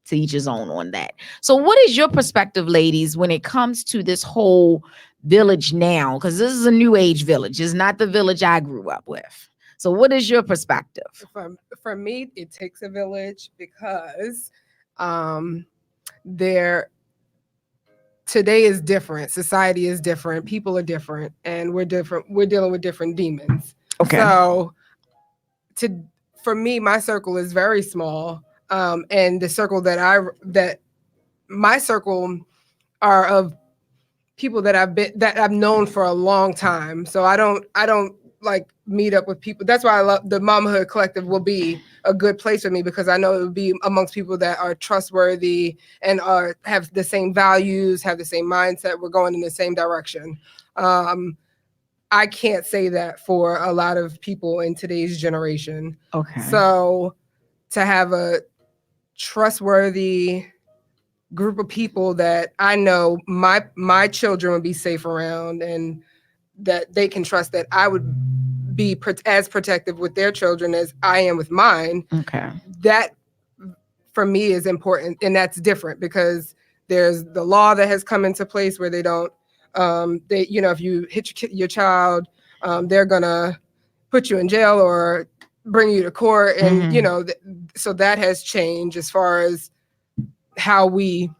to each his own on that. So what is your perspective, ladies, when it comes to this whole village now? Because this is a new age village. It's not the village I grew up with. So what is your perspective? For me, it takes a village, because today is different. Society is different. People are different, and we're different. We're dealing with different demons. Okay. So for me, my circle is very small. And the circle that my circle are of people that I've known for a long time. So I don't like meet up with people. That's why I love the Mamahood Collective. Will be a good place for me, because I know it would be amongst people that are trustworthy and have the same values, have the same mindset. We're going in the same direction. I can't say that for a lot of people in today's generation. Okay. So to have a trustworthy group of people that I know my children would be safe around, and that they can trust that I would be as protective with their children as I am with mine. Okay. That for me is important, and that's different, because there's the law that has come into place where they don't, they, you know, if you hit your child, they're gonna put you in jail or bring you to court. And, you know, so that has changed as far as how we,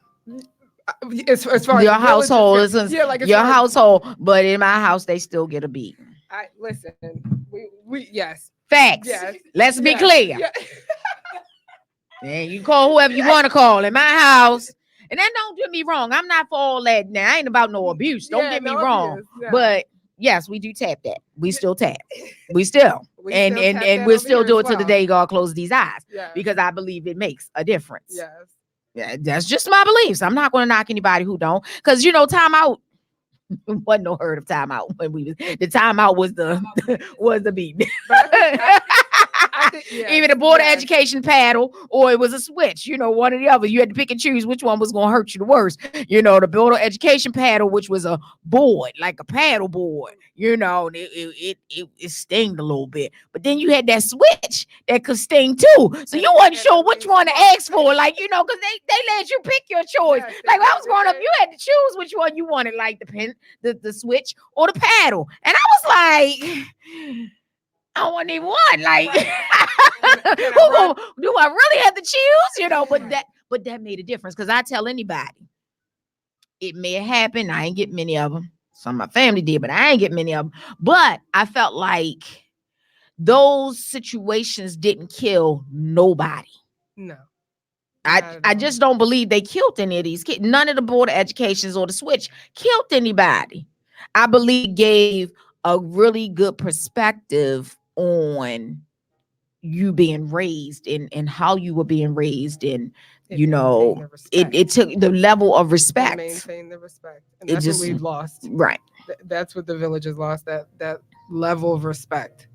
as far Your as the household villages, is yeah, like as your far as- household, but in my house they still get a beat. I listen. We yes. Facts. Yes. Let's be Yes. clear. Yeah. And you call whoever you want to call in my house. And then don't get me wrong. I'm not for all that now. I ain't about no abuse. Don't get me wrong. Yeah. But yes, we do tap that. We still tap. We still. and still tap that and we'll over still here do as it to the well. day God closes these eyes. Yes. Because I believe it makes a difference. Yes. Yeah, that's just my beliefs. I'm not going to knock anybody who don't. Because, you know, timeout wasn't no heard of timeout when we was the timeout was the was the beat. Even the board of education paddle, or it was a switch, you know, one or the other. You had to pick and choose which one was going to hurt you the worst. You know, the board of education paddle, which was a board, like a paddle board, you know, it stinged a little bit. But then you had that switch that could sting too. So you wasn't sure which one to ask for, like, you know, because they let you pick your choice. Like when I was growing up, you had to choose which one you wanted, like the switch or the paddle. And I was like, I want even one. Like, do I really have to choose? You know, but that made a difference because I tell anybody, it may have happened. I ain't get many of them. Some of my family did, but I ain't get many of them. But I felt like those situations didn't kill nobody. No. I just don't believe they killed any of these kids. None of the board of educations or the switch killed anybody. I believe it gave a really good perspective on you being raised and how you were being raised, and you know, it took the level of respect. Maintain the respect, and It that's just- what we've lost. right. That's what the village has lost. That level of respect.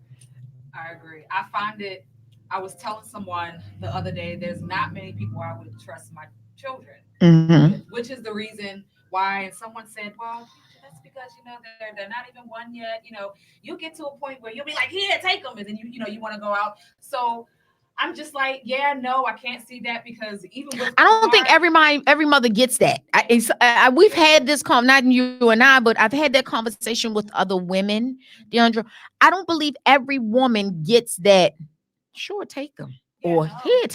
I agree. I find it. I was telling someone the other day, there's not many people I would trust my children, Mhm. which is the reason why. And someone said, well, that's because, you know, they're not even one yet. You know, you'll get to a point where you'll be like, here, take them. And then you know, you want to go out. So I'm just like, yeah, no, I can't see that because even with I don't think every mother gets that. We've had this not you and I, but I've had that conversation with other women, Deandra. I don't believe every woman gets that. Sure, take them. Or here,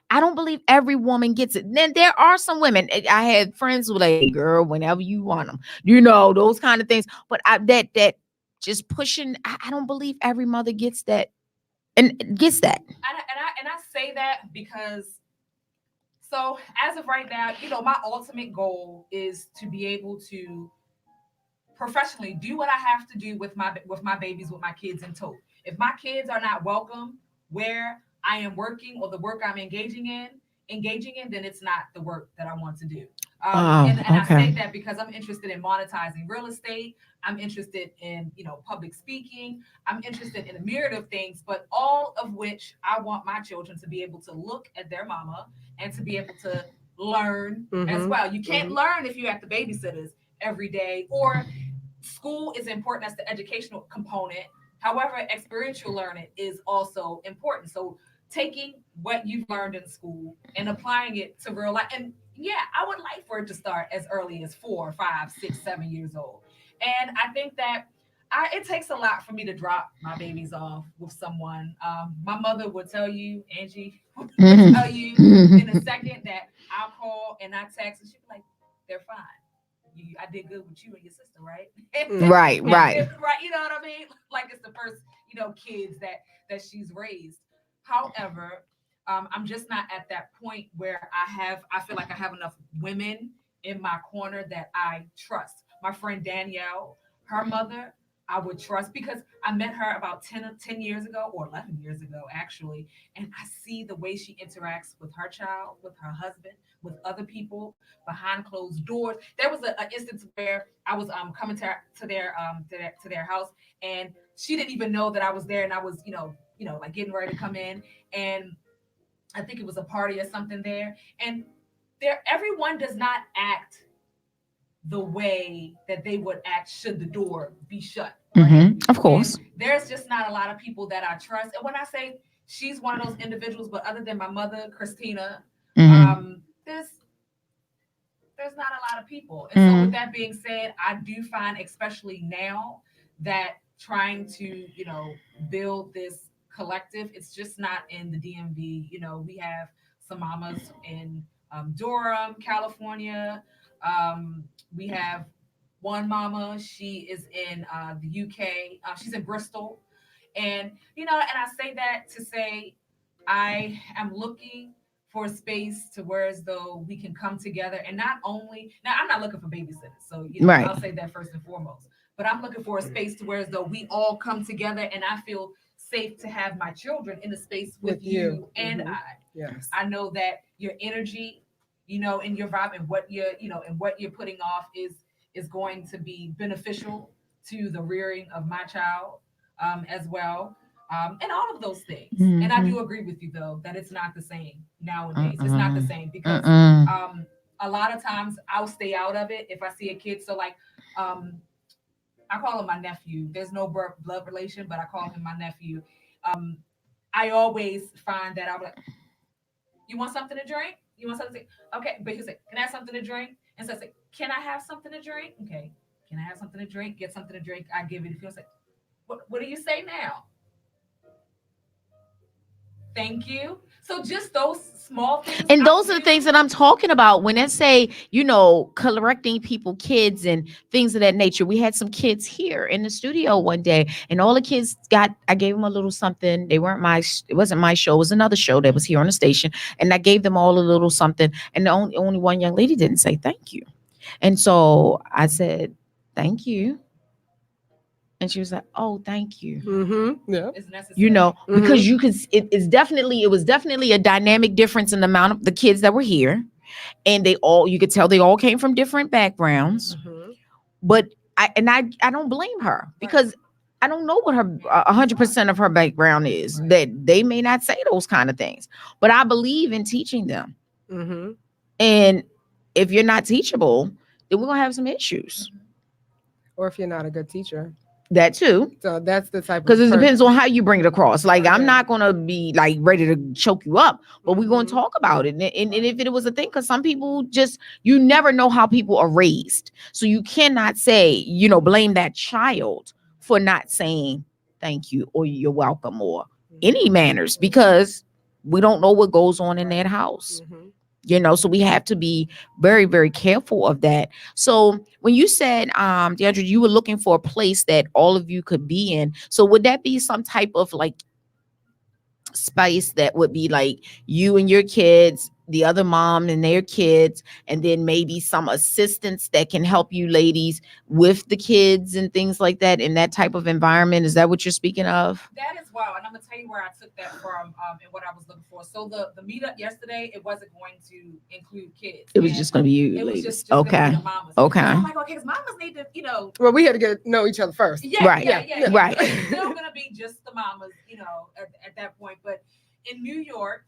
I don't believe every woman gets it. Then there are some women. I had friends who were like, hey, girl, whenever you want them, you know, those kind of things. But that just pushing, I don't believe every mother gets that. And gets that. And I say that because, so as of right now, you know, my ultimate goal is to be able to professionally do what I have to do with my babies, with my kids in tow. If my kids are not welcome where I am working or the work I'm engaging in, then it's not the work that I want to do. And I say that because I'm interested in monetizing real estate. I'm interested in, you know, public speaking. I'm interested in a myriad of things, but all of which I want my children to be able to look at their mama and to be able to learn as well. You can't learn if you're at the babysitters every day, or school is important as the educational component. However, experiential learning is also important. So taking what you've learned in school and applying it to real life. And yeah, I would like for it to start as early as 4, 5, 6, 7 years old. And I think that it takes a lot for me to drop my babies off with someone. My mother would tell you, Angie, would tell you in a second that I'll call and I text and she'd be like, they're fine. I did good with you and your sister, right? Right. Right. You know what I mean? Like it's the first, you know, kids that she's raised. However, I'm just not at that point where I feel like I have enough women in my corner that I trust. My friend Danielle, her mother, I would trust because I met her about 10 years ago or 11 years ago, actually. And I see the way she interacts with her child, with her husband, with other people behind closed doors. There was an instance where I was coming to their house, and she didn't even know that I was there, and I was, you know, like getting ready to come in, and I think it was a party or something there, and everyone does not act the way that they would act should the door be shut. Of course. And there's just not a lot of people that I trust. And when I say she's one of those individuals, but other than my mother, Christina, there's there's not a lot of people. And so with that being said, I do find, especially now, that trying to, build this collective, it's just not in the DMV. We have some mamas in Durham, California. We have one mama, she is in the UK. She's in Bristol. And, and I say that to say, I am looking for a space to where as though we can come together and not only now I'm not looking for babysitters, so Right. I'll say that first and foremost. But I'm looking for a space to where as though we all come together and I feel safe to have my children in a space with you and I. Yes. I know that your energy, and your vibe and what you're putting off is going to be beneficial to the rearing of my child as well. And all of those things. And I do agree with you though that it's not the same nowadays. It's not the same because a lot of times I'll stay out of it if I see a kid. So like I call him my nephew. There's no blood relation, but I call him my nephew. I always find that I'm like, you want something to drink? You want something to drink? Okay, but he'll say, can I have something to drink? And so I say, can I have something to drink? Okay, can I have something to drink? Get something to drink. I give it. If he'll say, what do you say now? Thank you. So just those small things. And those are the things that I'm talking about when I say, correcting people, kids and things of that nature. We had some kids here in the studio one day and all the kids I gave them a little something. It wasn't my show. It was another show that was here on the station. And I gave them all a little something. And the only one young lady didn't say thank you. And so I said, thank you. And she was like, "Oh, thank you." Yeah, it's necessary. Because you could. It was definitely a dynamic difference in the amount of the kids that were here, and you could tell they all came from different backgrounds. But I don't blame her because I don't know what her 100% of her background is. That they may not say those kind of things, but I believe in teaching them. And if you're not teachable, then we're gonna have some issues. Or if you're not a good teacher. That too. So that's the type of because it depends on how you bring it across. Like I'm not gonna be like ready to choke you up, but we're gonna talk about it. And if it was a thing, because some people you never know how people are raised, so you cannot say blame that child for not saying thank you or you're welcome or any manners because we don't know what goes on in that house. So we have to be very, very careful of that. So when you said, DeAndre, you were looking for a place that all of you could be in. So would that be some type of like space that would be like you and your kids, the other mom and their kids, and then maybe some assistants that can help you ladies with the kids and things like that in that type of environment? Is that what you're speaking of? That is wow. And I'm gonna tell you where I took that from and what I was looking for. So the meetup yesterday, it wasn't going to include kids. It was just going to be you ladies. Just Okay. the mamas. Okay. So I'm like, okay, because mamas need to, Well, we had to get know each other first. Yeah, Right. yeah. Right. It's still gonna be just the mamas, at that point. But in New York,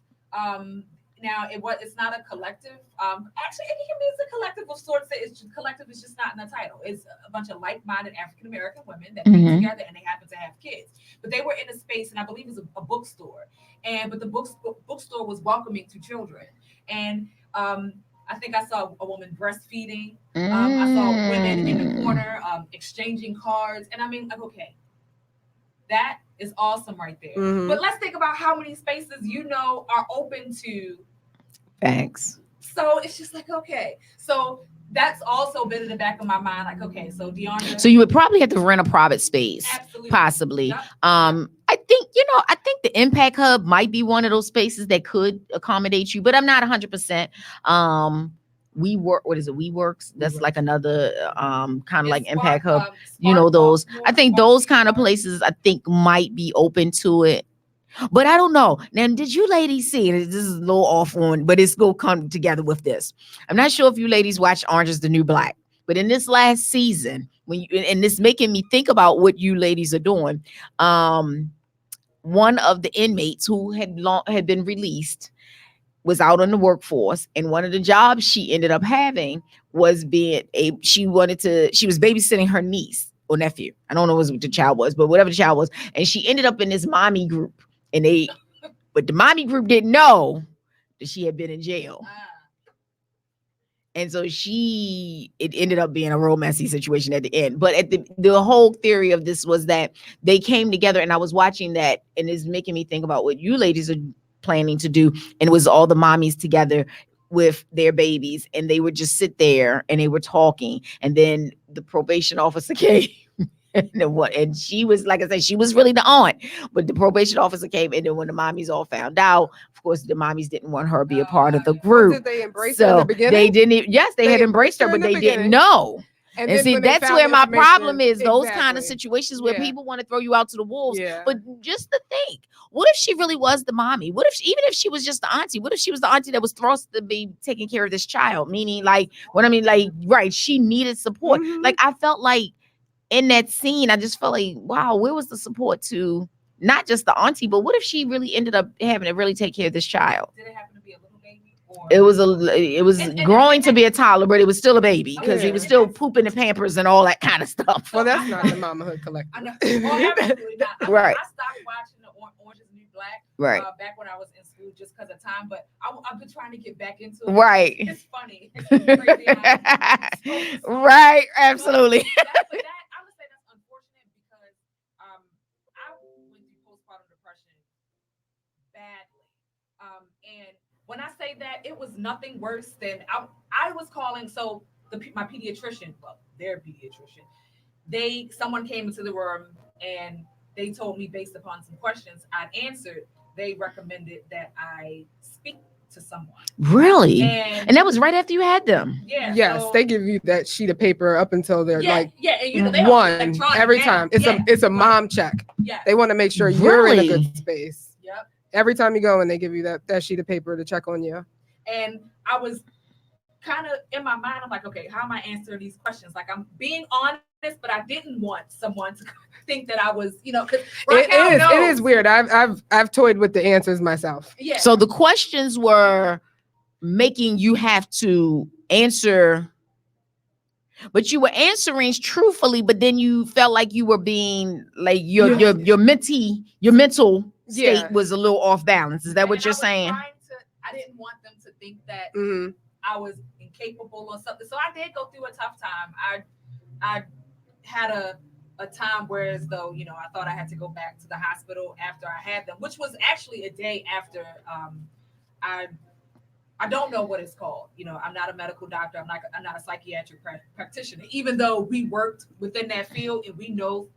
now it's not a collective. Actually, it's a collective of sorts. Collective is just not in the title. It's a bunch of like-minded African American women that meet together and they happen to have kids. But they were in a space, and I believe it was a bookstore. But the bookstore was welcoming to children. And I think I saw a woman breastfeeding. I saw women in the corner exchanging cards. And I mean, like, okay, that is awesome right there. But let's think about how many spaces are open to. Thanks. So it's just like, okay. So that's also been in the back of my mind. Like, okay, so DeAndre. So you would probably have to rent a private space. Absolutely. Possibly. Yep. I think the Impact Hub might be one of those spaces that could accommodate you, but I'm not 100%. What is it? WeWorks. That's like another kind of like Impact Hub. Those. I think those kind of places I think might be open to it. But I don't know. Now, did you ladies see it? This is a little off on, but it's going to come together with this. I'm not sure if you ladies watched Orange is the New Black, but in this last season, and this making me think about what you ladies are doing. One of the inmates who had been released was out on the workforce, and one of the jobs she ended up having was she was babysitting her niece or nephew. I don't know what the child was, but whatever the child was, and she ended up in this mommy group, but the mommy group didn't know that she had been in jail. And so it ended up being a real messy situation at the end. But at the whole theory of this was that they came together, and I was watching that, and it's making me think about what you ladies are planning to do. And it was all the mommies together with their babies, and they would just sit there and they were talking. And then the probation officer came. And she was, like I said, she was really the aunt, but the probation officer came, and then when the mommies all found out, of course, the mommies didn't want her to be a part of the group. Did they embrace her in the So beginning? they didn't. Yes, they had embraced her, in but the they didn't beginning. know. And then see, when they that's found where the my information- problem is. Those kind of Exactly. situations where Yeah. people want to throw you out to the wolves. Yeah. But just to think, what if she really was the mommy? What if even if she was just the auntie? What if she was the auntie that was thrust to be taking care of this child? Meaning, like, what I mean, like, right? She needed support. Like, I felt like in that scene, I just felt like, wow, where was the support to not just the auntie, but what if she really ended up having to really take care of this child? Did it happen to be a little baby? It was growing to be a toddler, but it was still a baby because he was still pooping the Pampers and all that kind of stuff. Well, that's not the Mamahood Collective. I know. Oh, absolutely not. Right. I stopped watching the Orange is the New Black Right. Back when I was in school just because of time, but I've been trying to get back into it. Right. It's funny. It's crazy how- Right, absolutely. But that, I would say that's unfortunate because I went through postpartum depression badly. And when I say that, it was nothing worse than I was calling. So my pediatrician, well, their pediatrician, someone came into the room and they told me based upon some questions I'd answered, they recommended that I speak to someone. Really? And that was right after you had them. Yeah. Yes, so- they give you that sheet of paper up until they're and they don't one electronic every now. time. Yeah. It's a mom check. Yeah. They want to make sure you're in a Really? good space. Yep. Every time you go and they give you that sheet of paper to check on you. And I was kind of in my mind, I'm like, okay, how am I answering these questions? Like, I'm being honest, but I didn't want someone to think that I was, because It is weird. I've toyed with the answers myself. Yeah. So the questions were making you have to answer, but you were answering truthfully, but then you felt like you were being like your mental state Yeah. was a little off balance. Is that what you're saying? I didn't want them to think that Mm-hmm. I was incapable or something. So I did go through a tough time. I had a time where as though, I thought I had to go back to the hospital after I had them, which was actually a day after I don't know what it's called. I'm not a medical doctor. I'm not a psychiatric practitioner. Even though we worked within that field and we know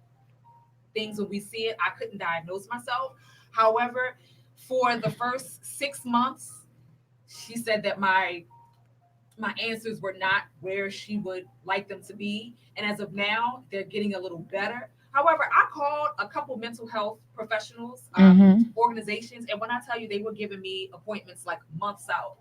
things when we see it, I couldn't diagnose myself. However, for the first 6 months, she said that my answers were not where she would like them to be. And as of now, they're getting a little better. However, I called a couple mental health professionals, organizations, and when I tell you they were giving me appointments like months out.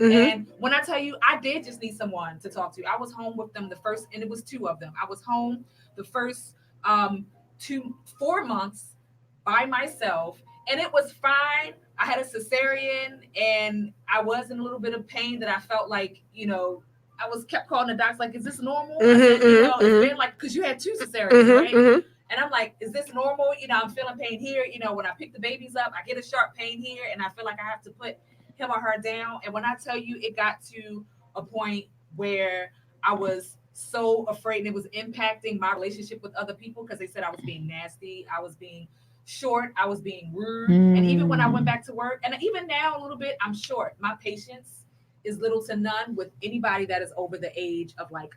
And when I tell you, I did just need someone to talk to. I was home with them and it was 2 of them. I was home the first 4 months by myself, and it was fine. I had a cesarean, and I was in a little bit of pain that I felt like, I kept calling the doctor like, is this normal? I said, it's been like, because you had 2 cesareans, right? And I'm like, is this normal? I'm feeling pain here. When I pick the babies up, I get a sharp pain here, and I feel like I have to put him or her down. And when I tell you, it got to a point where I was so afraid, and it was impacting my relationship with other people because they said I was being nasty, I was being short, I was being rude. And even when I went back to work, and even now a little bit, I'm short. My patience is little to none with anybody that is over the age of like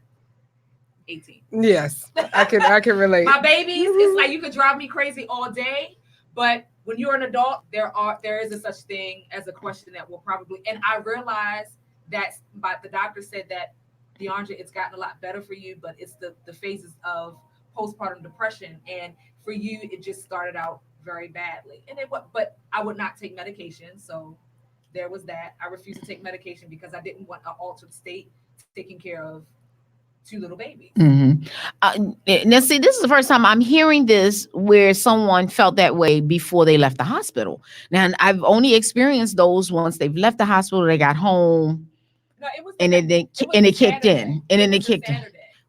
18. Yes, I can relate. My babies, it's like you could drive me crazy all day, but when you're an adult, there is a such thing as a question that will probably, and I realized that, but the doctor said that, DeAndre, it's gotten a lot better for you, but it's the phases of postpartum depression, and for you, it just started out very badly. But I would not take medication, so there was that. I refused to take medication because I didn't want an altered state taking care of 2 little babies. Now, see, this is the first time I'm hearing this where someone felt that way before they left the hospital. Now, I've only experienced those once they've left the hospital, they got home, No, it was and then it kicked in, and then it kicked in.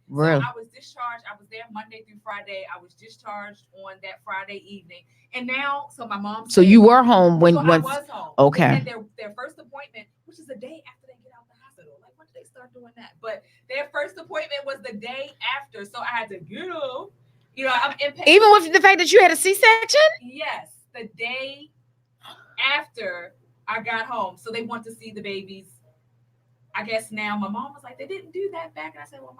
Really? So I was discharged. I was there Monday through Friday. I was discharged on that Friday evening, and now, so my mom. So you were home when I was home. Okay. They had their first appointment, which is a day after they get out of the hospital. Like, they start doing that? But their first appointment was the day after, so I had to get up. You know, I'm impatient. Even with the fact that you had a C-section? Yes, the day after I got home. So they want to see the babies. I guess now my mom was like, they didn't do that back. And I said, well,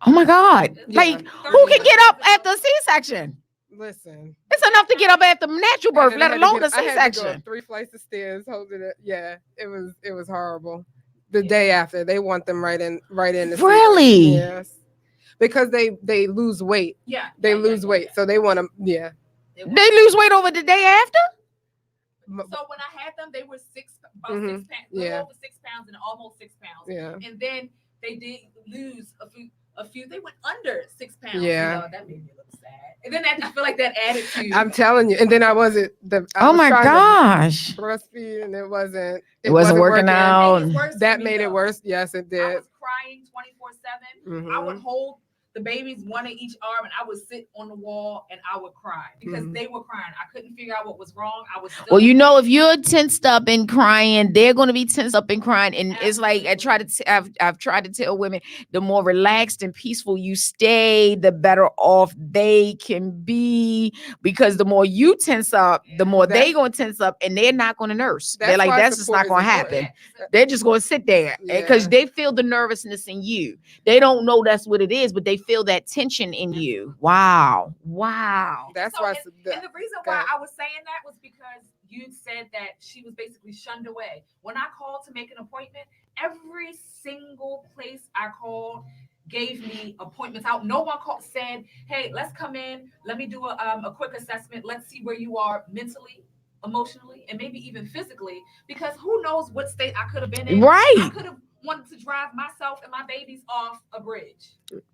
Oh my God. Yeah. Like, who can get up after a C-section? Listen, It's enough to get up after natural birth, let alone a I had to go C-section. 3 flights of stairs holding it. Yeah, it was horrible. The day after, they want them right in. The Really? Yes, because they lose weight. Yeah, they lose weight, so they want them. Yeah, They lose weight over the day after? So when I had them, they were about 6 pounds, Yeah. over 6 pounds, and almost 6 pounds. Yeah. And then they did lose a few. They went under 6 pounds. Yeah. You know, that made me look sad. And then I feel like that added to. I'm telling you. And then I was my trying to gosh. breastfeed, and it wasn't working out. That made it worse. Yes, it did. I was crying 24/7. I would Mhm. hold the babies one in each arm, and I would sit on the wall and I would cry because they were crying. I couldn't figure out what was wrong. I was still Well, you know, if you're tensed up and crying, they're going to be tensed up and crying. And it's like I've tried to tell women, the more relaxed and peaceful you stay, the better off they can be. Because the more you tense up, the more they going to tense up, and they're not going to nurse. They're like, that's just not going to happen. They're just going to sit there because they feel the nervousness in you. They don't know that's what it is, but they feel that tension in you. Wow. That's why. And the reason why I was saying that was because you said that she was basically shunned away. When I called to make an appointment, every single place I called gave me appointments out. No one said, "Hey, let's come in. Let me do a quick assessment. Let's see where you are mentally, emotionally, and maybe even physically." Because who knows what state I could have been in? Right. I could have wanted to drive myself and my babies off a bridge.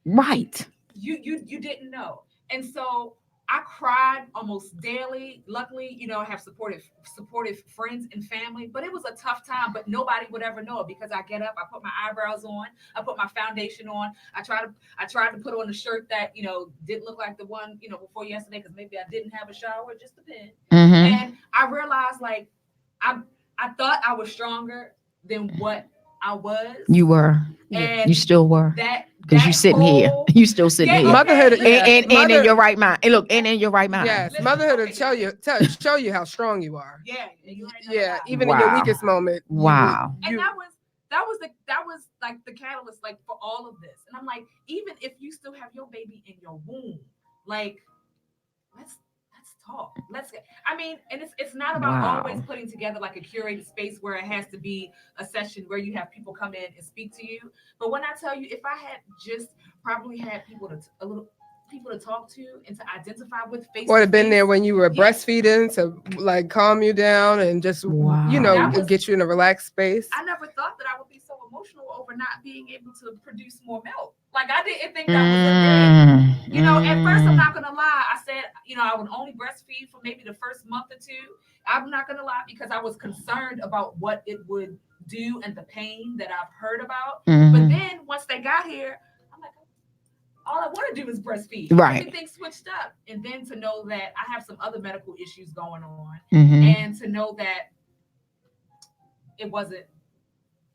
Right. You didn't know. And so I cried almost daily. Luckily, you know, I have supportive friends and family, but it was a tough time, but nobody would ever know it because I get up, I put my eyebrows on, I put my foundation on. I tried to put on a shirt that, you know, didn't look like the one, you know, before yesterday because maybe I didn't have a shower, just depends. And I realized like I thought I was stronger than what I was. You were. And you still were. Because you sitting here. You still sitting here. Motherhood, and in your right mind. And look, and in your right mind. Yes, motherhood will show you how strong you are. Yeah. Even in your weakest moment. Wow. And that was like the catalyst, like for all of this. And I'm like, even if you still have your baby in your womb, like let's talk. I mean, and it's not about always putting together like a curated space where it has to be a session where you have people come in and speak to you. But when I tell you, if I had just probably had people to talk to and to identify with face Or have been there when you were breastfeeding to like calm you down and just get you in a relaxed space. I never thought that I would be so emotional over not being able to produce more milk. Like I didn't think that was a thing. You know, at first I'm not gonna lie. I said, you know, I would only breastfeed for maybe the first month or two. I'm not gonna lie because I was concerned about what it would do and the pain that I've heard about. But then once they got here, I'm like, all I want to do is breastfeed. Right. Everything switched up. And then to know that I have some other medical issues going on and to know that it wasn't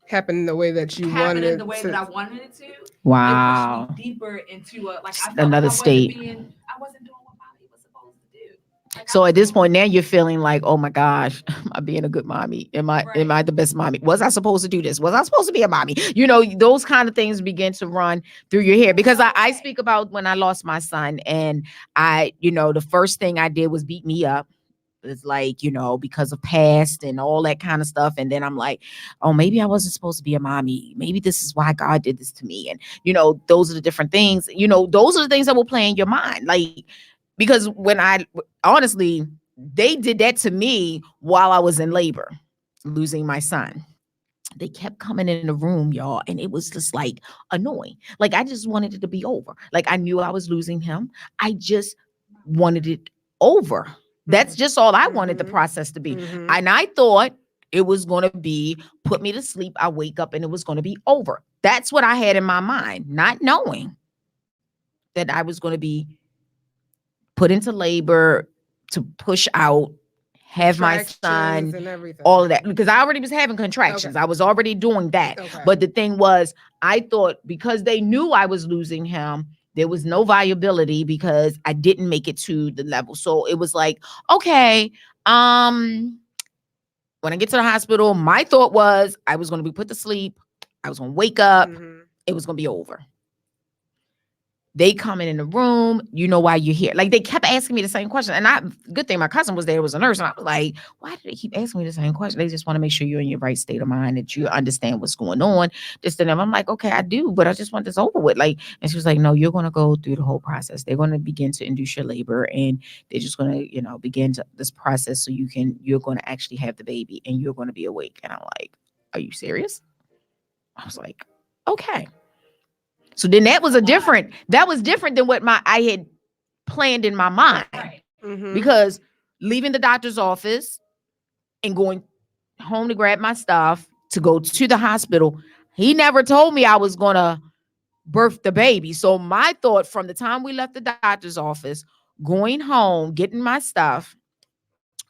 happened the way that you wanted it, the way that I wanted it to. Wow. It pushed me deeper into Another state. I wasn't doing what mommy was supposed to do. Like, So at this point now you're feeling like, oh my gosh, am I being a good mommy? Am I the best mommy? Was I supposed to do this? Was I supposed to be a mommy? You know, those kind of things begin to run through your head because I speak about when I lost my son and the first thing I did was beat me up. It's like, because of past and all that kind of stuff. And then I'm like, oh, maybe I wasn't supposed to be a mommy. Maybe this is why God did this to me. And, those are the different things, those are the things that will play in your mind. Like, because honestly, they did that to me while I was in labor, losing my son. They kept coming in the room, y'all, and it was just like annoying. Like, I just wanted it to be over. Like, I knew I was losing him. I just wanted it over. That's just all I wanted the process to be. And I thought it was going to be put me to sleep. I wake up and it was going to be over. That's what I had in my mind, not knowing that I was going to be put into labor to push out, have my son, and everything. all of that, because I already was having contractions. I was already doing that. But the thing was, I thought because they knew I was losing him, there was no viability because I didn't make it to the level. So it was like, okay, when I get to the hospital, my thought was I was going to be put to sleep. I was going to wake up. It was going to be over. They coming in the room, you know why you're here. Like, they kept asking me the same question. And good thing my cousin was there, was a nurse. And I was like, why do they keep asking me the same question? They just want to make sure you're in your right state of mind, that you understand what's going on. This and that. I'm like, okay, I do, but I just want this over with. Like, and she was like, no, you're going to go through the whole process. They're going to begin to induce your labor, and they're just going to, begin this process so you're going to actually have the baby and you're going to be awake. And I'm like, are you serious? I was like, okay. So then that was different than what I had planned in my mind. Because leaving the doctor's office and going home to grab my stuff to go to the hospital, he never told me I was going to birth the baby. So my thought from the time we left the doctor's office, going home, getting my stuff,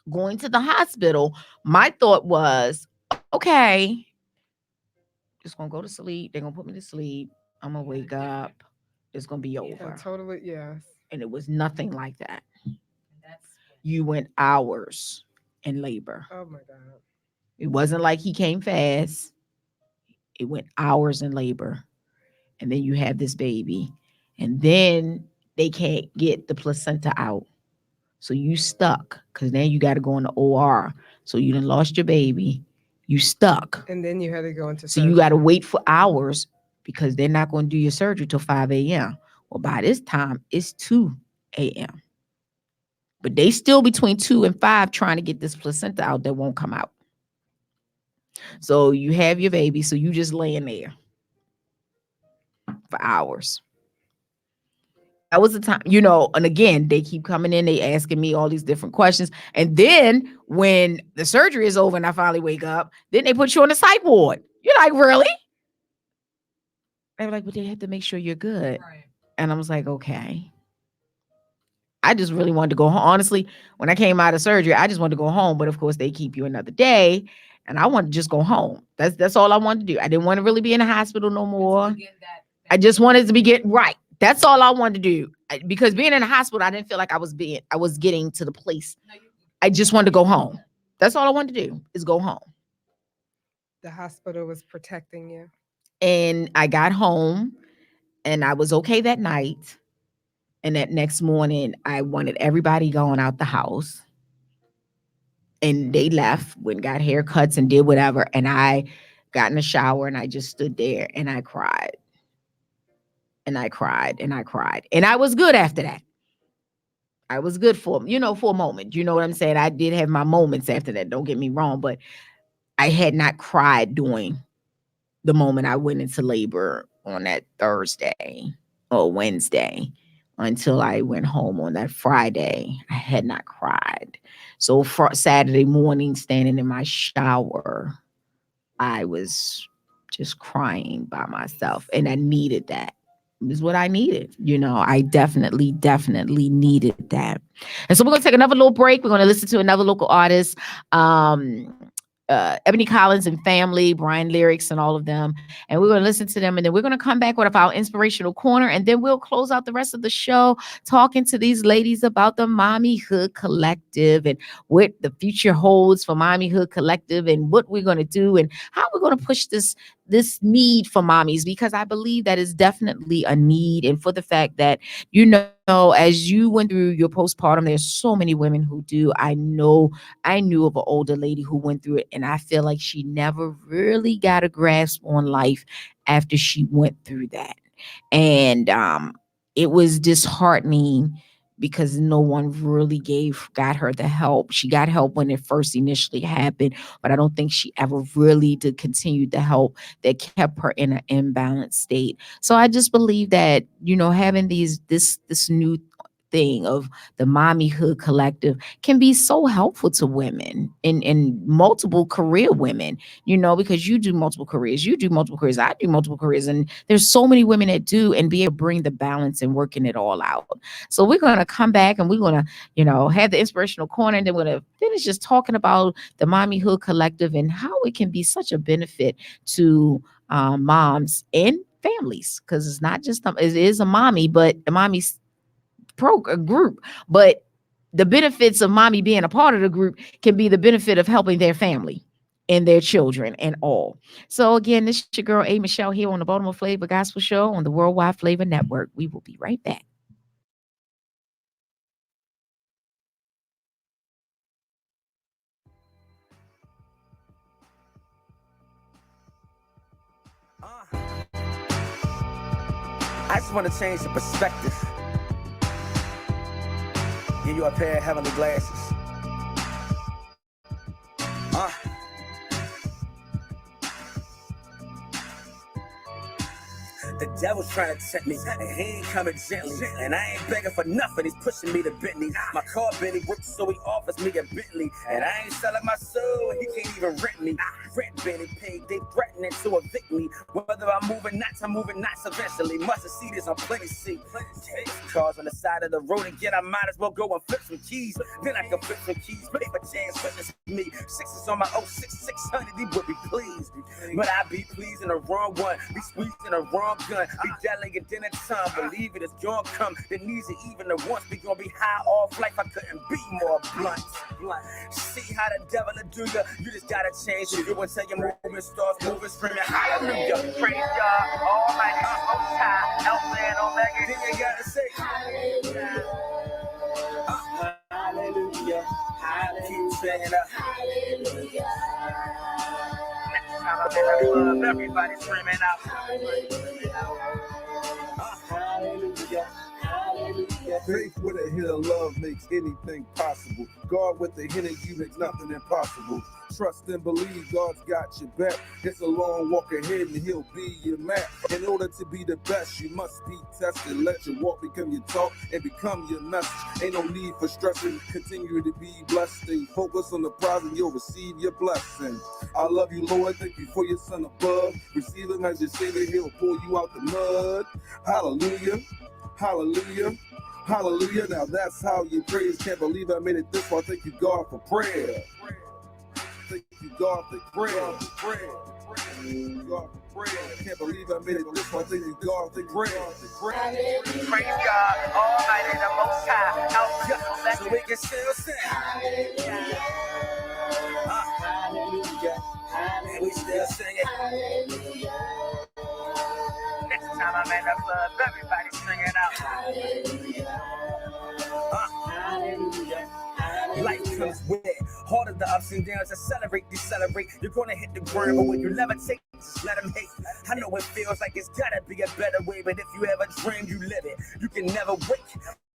going to the hospital, my thought was, okay, just going to go to sleep. They're going to put me to sleep. I'm going to wake up. It's going to be over. Yeah, totally, yes. And it was nothing like that. You went hours in labor. Oh my God. It wasn't like he came fast. It went hours in labor. And then you have this baby. And then they can't get the placenta out. So you stuck, because then you got to go in the OR. So you done lost your baby. You stuck. And then you had to go into surgery. So you got to wait for hours, because they're not going to do your surgery till 5 a.m. Well, by this time, it's 2 a.m. But they still between 2 and 5 trying to get this placenta out that won't come out. So you have your baby, so you just laying there for hours. That was the time, and again, they keep coming in, they asking me all these different questions. And then when the surgery is over and I finally wake up, then they put you on the psych ward. You're like, really? They were like, but they have to make sure you're good. Right. And I was like, okay. I just really wanted to go home. Honestly, when I came out of surgery, I just wanted to go home. But of course, they keep you another day. And I wanted to just go home. That's all I wanted to do. I didn't want to really be in the hospital no more. I just wanted to be getting right. That's all I wanted to do. Because being in the hospital, I didn't feel like I was getting to the place. I just wanted to go home. That's all I wanted to do, is go home. The hospital was protecting you. And I got home and I was okay that night. And that next morning, I wanted everybody going out the house. And they left, went and got haircuts and did whatever. And I got in the shower and I just stood there and I cried. And I cried and I cried. And I was good after that. I was good for a moment. You know what I'm saying? I did have my moments after that. Don't get me wrong. But I had not cried during the moment I went into labor on that Thursday or Wednesday. Until I went home on that Friday. I had not cried. So for Saturday morning, standing in my shower, I was just crying by myself. And I needed that. It was what I needed. I definitely needed that. And so we're going to take another little break. We're going to listen to another local artist. Ebony Collins and family, Brian Lyrics and all of them. And we're going to listen to them. And then we're going to come back with our inspirational corner. And then we'll close out the rest of the show talking to these ladies about the Mommyhood Collective and what the future holds for Mommyhood Collective and what we're going to do and how we're going to push this need for mommies, because I believe that is definitely a need. And for the fact that, as you went through your postpartum, there's so many women who do. I knew of an older lady who went through it, and I feel like she never really got a grasp on life after she went through that. And it was disheartening because no one really got her the help. She got help when it first initially happened, but I don't think she ever really did continue the help that kept her in an imbalanced state. So I just believe that, having this new thing of the Mommyhood Collective can be so helpful to women in multiple career women, because you do multiple careers, I do multiple careers, and there's so many women that do, and be able to bring the balance and working it all out. So we're going to come back and we're going to, have the inspirational corner, and then we're going to finish just talking about the Mommyhood Collective and how it can be such a benefit to moms and families, because it's not just it is a mommy, but a mommy's group, but the benefits of mommy being a part of the group can be the benefit of helping their family and their children and all. So again, this is your girl A. Michelle here on the Baltimore Flavor Gospel Show on the Worldwide Flavor Network. We will be right back. I just want to change the perspective. Give you a pair of heavenly glasses. The devil's trying to tempt me, and he ain't coming gently. And I ain't begging for nothing, he's pushing me to Bentley. My car Bentley works, so he offers me a Bentley. And I ain't selling my soul, and he can't even rent me. Rent Bentley paid, they threatening to evict me. Whether I'm moving knots eventually. Must've seen this on plenty seat. Cars on the side of the road, again, I might as well go and flip some keys. Then I can flip some keys, pay for chance, witness me. Sixes on my 06 600, he would be pleased. But I be pleased in the wrong one, be squeezed in the wrong gun, be delicate dinner time, believe it is gonna come. The needs are even the wants, be gonna be high off life, I couldn't be more blunt. See how the devil will do you just gotta change it. You until your movement starts moving, screaming hallelujah. Praise God, almighty, most high, Alpha and Omega. Then you gotta say hallelujah. Hallelujah. Hallelujah. Keep saying that. Hallelujah. Next time I'm in the club, everybody screaming out. Hallelujah. Hallelujah. Hallelujah. Faith with a hit of love makes anything possible. God with a hit of you makes nothing impossible. Trust and believe God's got your back. It's a long walk ahead and he'll be your map. In order to be the best, you must be tested. Let your walk become your talk and become your message. Ain't no need for stressing. Continue to be blessed. Stay focused on the prize and you'll receive your blessing. I love you, Lord. Thank you for your son above. Receive him as your savior. He'll pull you out the mud. Hallelujah. Hallelujah. Hallelujah. Now that's how you praise. Can't believe I made it this far. Thank you, God, for prayer. Thank you, God, for prayer. Thank you, God, for prayer. Can't believe I made it this far. Thank you, God, for prayer. Praise God, almighty, the most high. Alpha, so we can still sing. Hallelujah. Hallelujah. And we still sing it. Hallelujah. Next time I'm in the club, everybody singing out. Hallelujah. Hallelujah. Life comes with it. Harder the ups and downs. To celebrate, decelerate. You're gonna hit the ground, but when you levitate, just let them hate. I know it feels like it's gotta be a better way, but if you ever dream, you live it. You can never wait.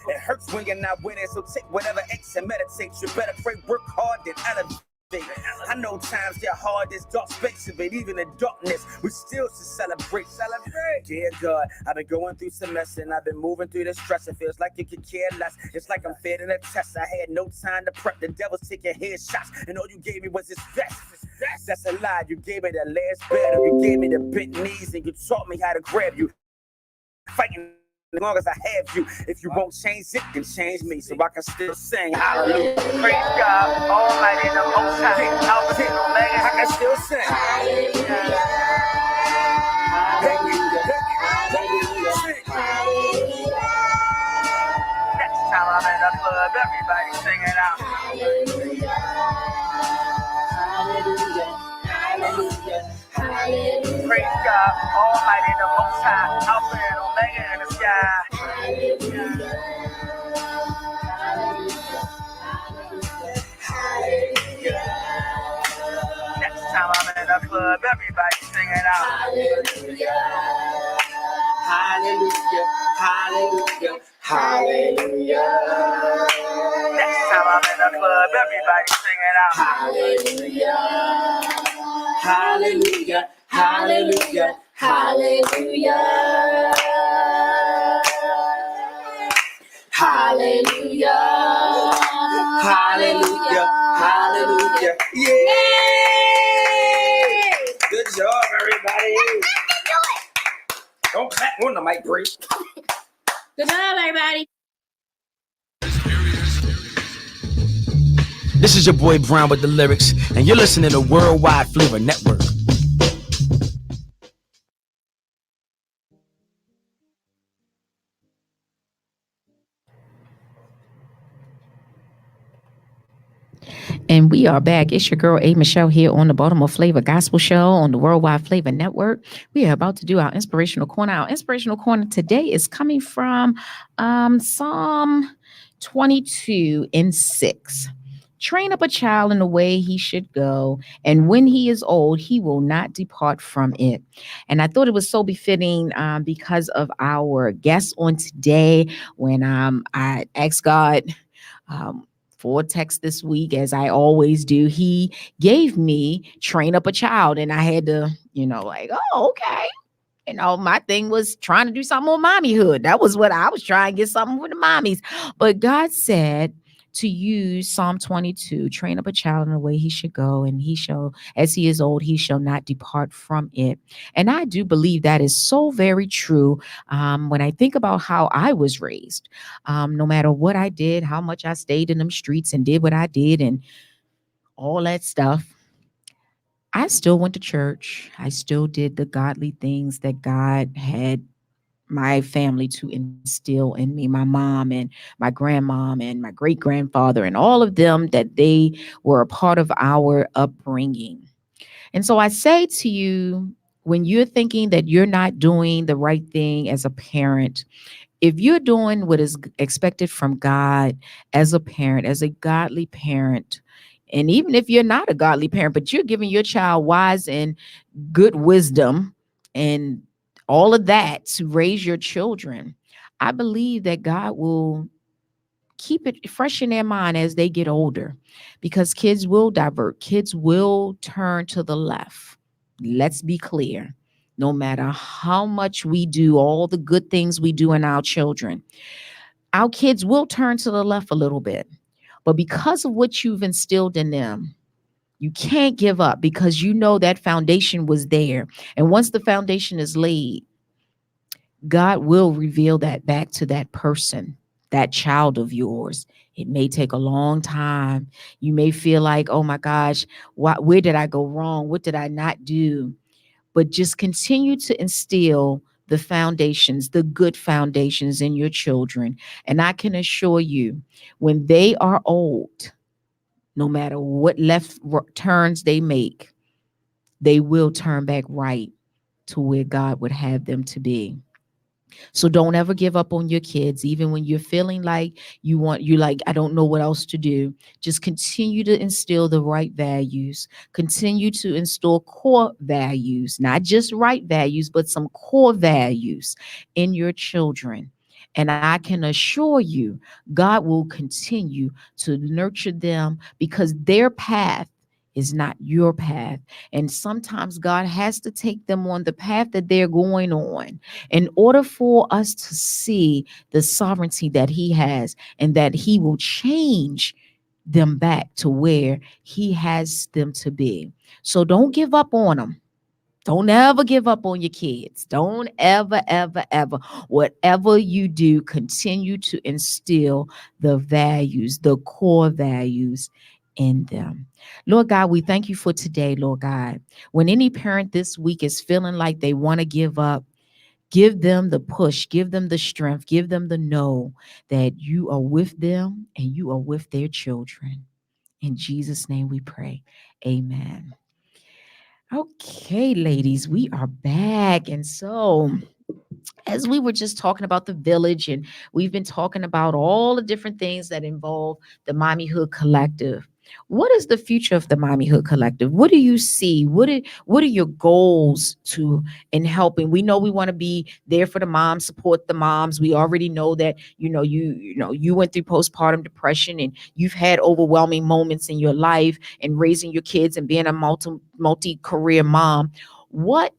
It hurts when you're not winning, so take whatever aches and meditate. You better pray, work hard, then elevate. I know times get hard, there's dark space of it. Even in darkness, we still should celebrate. Dear God, I've been going through some mess and I've been moving through the stress. It feels like you could care less. It's like I'm failing a test. I had no time to prep. The devil's taking headshots, and all you gave me was his best. That's a lie. You gave me the last battle. You gave me the bent knees, and you taught me how to grab you. Fighting as long as I have you. If you won't change it, then change me so I can still sing hallelujah. Praise God, almighty, the most high, Alpha and Omega. I can still sing hallelujah. Hallelujah. Next time I'm in the club, everybody singing out hallelujah. Hallelujah. Hallelujah. Praise God, almighty, the most high, Alpha and Omega in the sky. Hallelujah. Hallelujah. Next time I'm in the club, everybody singing out hallelujah. Hallelujah. Hallelujah. Hallelujah. Next time I'm in the club, everybody singing out hallelujah. Hallelujah. Hallelujah. Hallelujah. Hallelujah. Hallelujah. Hallelujah. Yay! Good job, everybody. Don't clap on the mic, break. Good job, everybody. This is your boy Brown with the lyrics, and you're listening to Worldwide Flavor Network. And we are back. It's your girl, A. Michelle, here on the Baltimore Flavor Gospel Show on the Worldwide Flavor Network. We are about to do our inspirational corner. Our inspirational corner today is coming from Psalm 22:6. Train up a child in the way he should go, and when he is old, he will not depart from it. And I thought it was so befitting because of our guest on today when I asked God for a text this week, as I always do. He gave me train up a child, and I had to, like, oh, okay. My thing was trying to do something on mommyhood. That was what I was trying to get something with the mommies. But God said to use Psalm 22, train up a child in the way he should go, and he shall, as he is old, he shall not depart from it. And I do believe that is so very true. When I think about how I was raised, no matter what I did, how much I stayed in them streets and did what I did and all that stuff, I still went to church. I still did the godly things that God had my family to instill in me, my mom and my grandmom and my great grandfather and all of them, that they were a part of our upbringing. And so I say to you, when you're thinking that you're not doing the right thing as a parent, if you're doing what is expected from God as a parent, as a godly parent, and even if you're not a godly parent, but you're giving your child wise and good wisdom and all of that to raise your children, I believe that God will keep it fresh in their mind as they get older, because kids will divert, kids will turn to the left. Let's be clear. No matter how much we do, all the good things we do in our children, our kids will turn to the left a little bit. But because of what you've instilled in them, you can't give up, because you know that foundation was there. And once the foundation is laid, God will reveal that back to that person, that child of yours. It may take a long time. You may feel like, oh my gosh, where did I go wrong? What did I not do? But just continue to instill the foundations, the good foundations in your children. And I can assure you, when they are old, no matter what left turns they make, they will turn back right to where God would have them to be. So don't ever give up on your kids, even when you're feeling like I don't know what else to do. Just continue to instill the right values. Continue to instill core values, not just right values, but some core values in your children. And I can assure you, God will continue to nurture them, because their path is not your path. And sometimes God has to take them on the path that they're going on in order for us to see the sovereignty that he has, and that he will change them back to where he has them to be. So don't give up on them. Don't ever give up on your kids. Don't ever, ever, ever. Whatever you do, continue to instill the values, the core values in them. Lord God, we thank you for today, Lord God. When any parent this week is feeling like they want to give up, give them the push, give them the strength, give them the know that you are with them and you are with their children. In Jesus' name we pray. Amen. Okay, ladies, we are back. And so, as we were just talking about the village, and we've been talking about all the different things that involve the Mommyhood Collective. What is the future of the Mommyhood Collective? What do you see? What are your goals to in helping? We know we want to be there for the moms, support the moms. We already know that you went through postpartum depression, and you've had overwhelming moments in your life and raising your kids and being a multi-career mom. What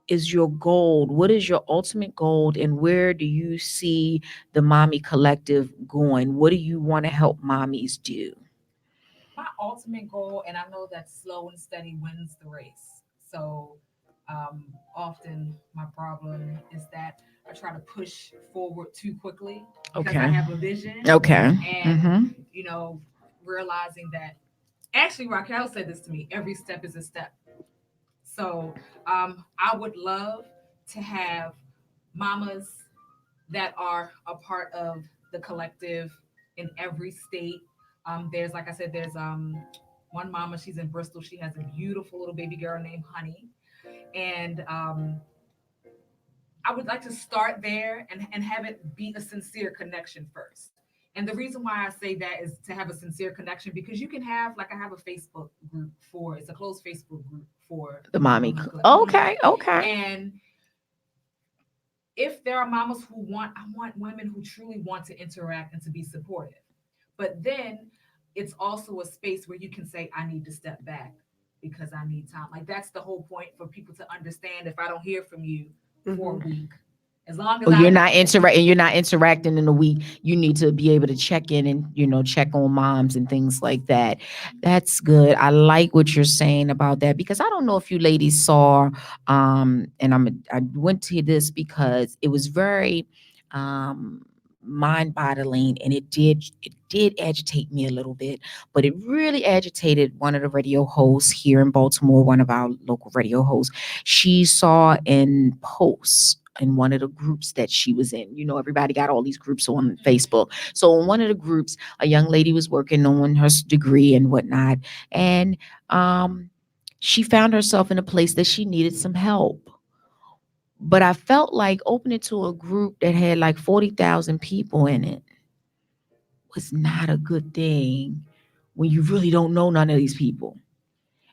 is your goal? What is your ultimate goal, and where do you see the Mommy Collective going? What do you want to help mommies do? ultimate goal, and I know that slow and steady wins the race. So often my problem is that I try to push forward too quickly because I Okay. have a vision. Okay. And Mhm. realizing that actually Raquel said this to me, every step is a step. So I would love to have mamas that are a part of the collective in every state. There's, like I said, there's one mama, she's in Bristol. She has a beautiful little baby girl named Honey. And I would like to start there and have it be a sincere connection first. And the reason why I say that is to have a sincere connection because you can have, like, I have a Facebook group for, it's a closed Facebook group for The mommy. Mama Club. Okay. Okay. And if there are mamas who I want women who truly want to interact and to be supportive. But then it's also a space where you can say, I need to step back because I need time. Like that's the whole point for people to understand. If I don't hear from you for a week, as long as You're not interacting. You're not interacting in a week. You need to be able to check in and check on moms and things like that. That's good. I like what you're saying about that because I don't know if you ladies saw. And I went to this because it was very mind-boggling, and it did agitate me a little bit, but it really agitated one of the radio hosts here in Baltimore, one of our local radio hosts. She saw in posts in one of the groups that she was in. Everybody got all these groups on Facebook. So in one of the groups, a young lady was working on her degree and whatnot, and she found herself in a place that she needed some help. But I felt like opening to a group that had like 40,000 people in it was not a good thing when you really don't know none of these people.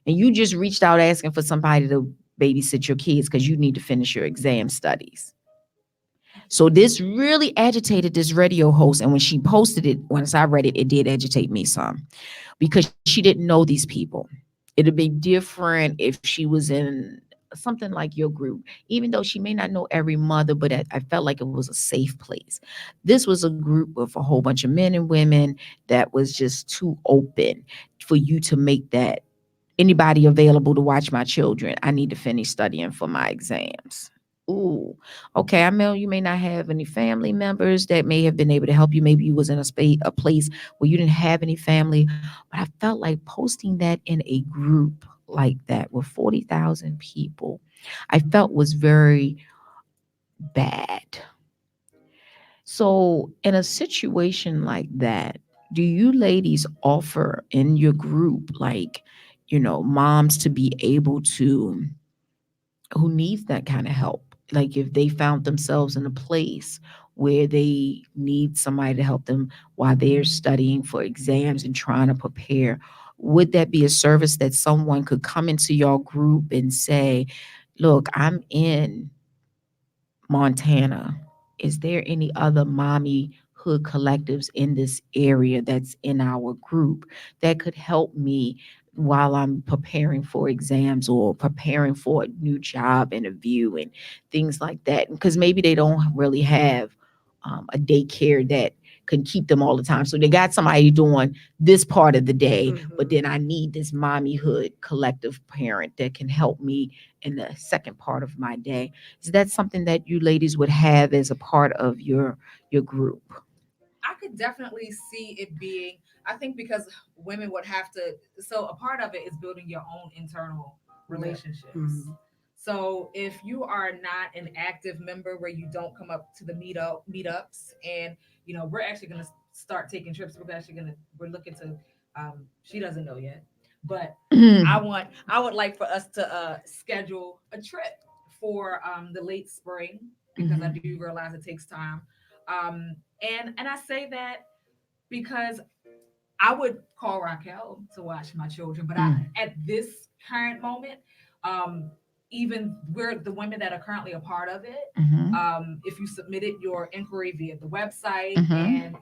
And you just reached out asking for somebody to babysit your kids because you need to finish your exam studies. So this really agitated this radio host. And when she posted it, once I read it, it did agitate me some because she didn't know these people. It'd be different if she was in something like your group, even though she may not know every mother, but I felt like it was a safe place. This was a group of a whole bunch of men and women that was just too open for you to make that anybody available to watch my children. I need to finish studying for my exams. Ooh, okay. I know you may not have any family members that may have been able to help you. Maybe you was in a place where you didn't have any family, but I felt like posting that in a group like that with 40,000 people, I felt was very bad. So in a situation like that, do you ladies offer in your group, like, moms to be able to, who needs that kind of help? Like if they found themselves in a place where they need somebody to help them while they're studying for exams and trying to prepare, would that be a service that someone could come into your group and say, look, I'm in Montana. Is there any other mommy hood collectives in this area that's in our group that could help me while I'm preparing for exams or preparing for a new job interview and things like that? Because maybe they don't really have a daycare that can keep them all the time. So they got somebody doing this part of the day, but then I need this mommyhood collective parent that can help me in the second part of my day. Is that something that you ladies would have as a part of your group? I could definitely see it being, I think because women would have to, so a part of it is building your own internal relationships. So if you are not an active member where you don't come up to the meetups, and we're actually going to start taking trips. We're looking to, she doesn't know yet, but I would like for us to schedule a trip for the late spring because I do realize it takes time. And I say that because I would call Raquel to watch my children, but at this current moment, even we're the women that are currently a part of it. If you submitted your inquiry via the website, and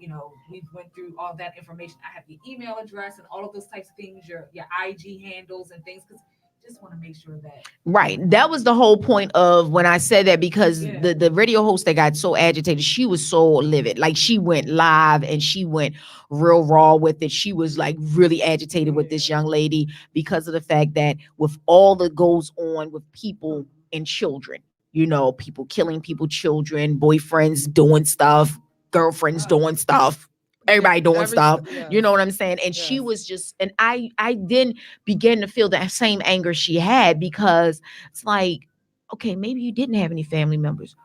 we've went through all that information, I have your email address and all of those types of things, your IG handles and things, because just want to make sure that Right. That was the whole point of when I said that, because the radio host that got so agitated, she was so livid. Like, she went live and she went real raw with it. She was like really agitated with this young lady because of the fact that with all that goes on with people and children, people killing people, children, boyfriends doing stuff, girlfriends doing stuff, everybody doing stuff. You know what I'm saying? And she was just, and I then began to feel that same anger she had, because it's like, okay, maybe you didn't have any family members,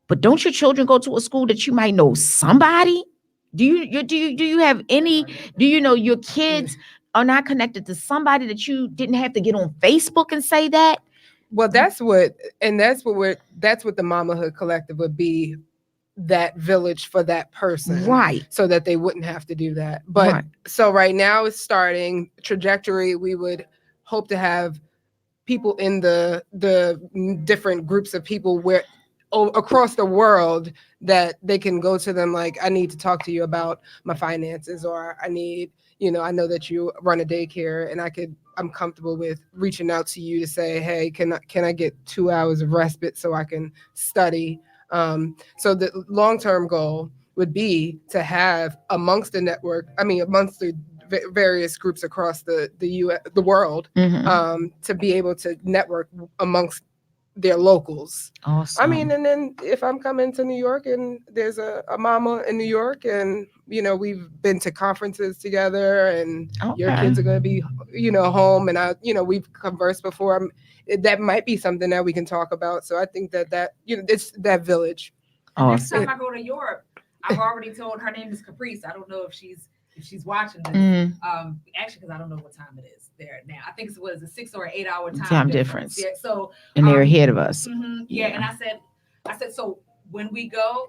but don't your children go to a school that you might know somebody? Do you have any? Do you know your kids are not connected to somebody that you didn't have to get on Facebook and say that? Well, that's what the Mamahood Collective would be, that village for that person, Right? So that they wouldn't have to do that. But so right now it's starting trajectory. We would hope to have people in the different groups of people where across the world, that they can go to them like, I need to talk to you about my finances, or I need, I know that you run a daycare, and I'm comfortable with reaching out to you to say, hey, can I get 2 hours of respite so I can study? So the long-term goal would be to have amongst the network, amongst the various groups across the world, to be able to network amongst their locals. Awesome. And then if I'm coming to New York and there's a mama in New York, and we've been to conferences together, and your kids are going to be home, and we've conversed before, that might be something that we can talk about. So I think that it's that village. Next time I go to Europe, I've already told, her name is Caprice. I don't know if she's watching this. Actually, because I don't know what time it is there now. I think it's a 6 or 8 hour time difference. Yeah, so and they're ahead of us. Yeah, and I said, so when we go,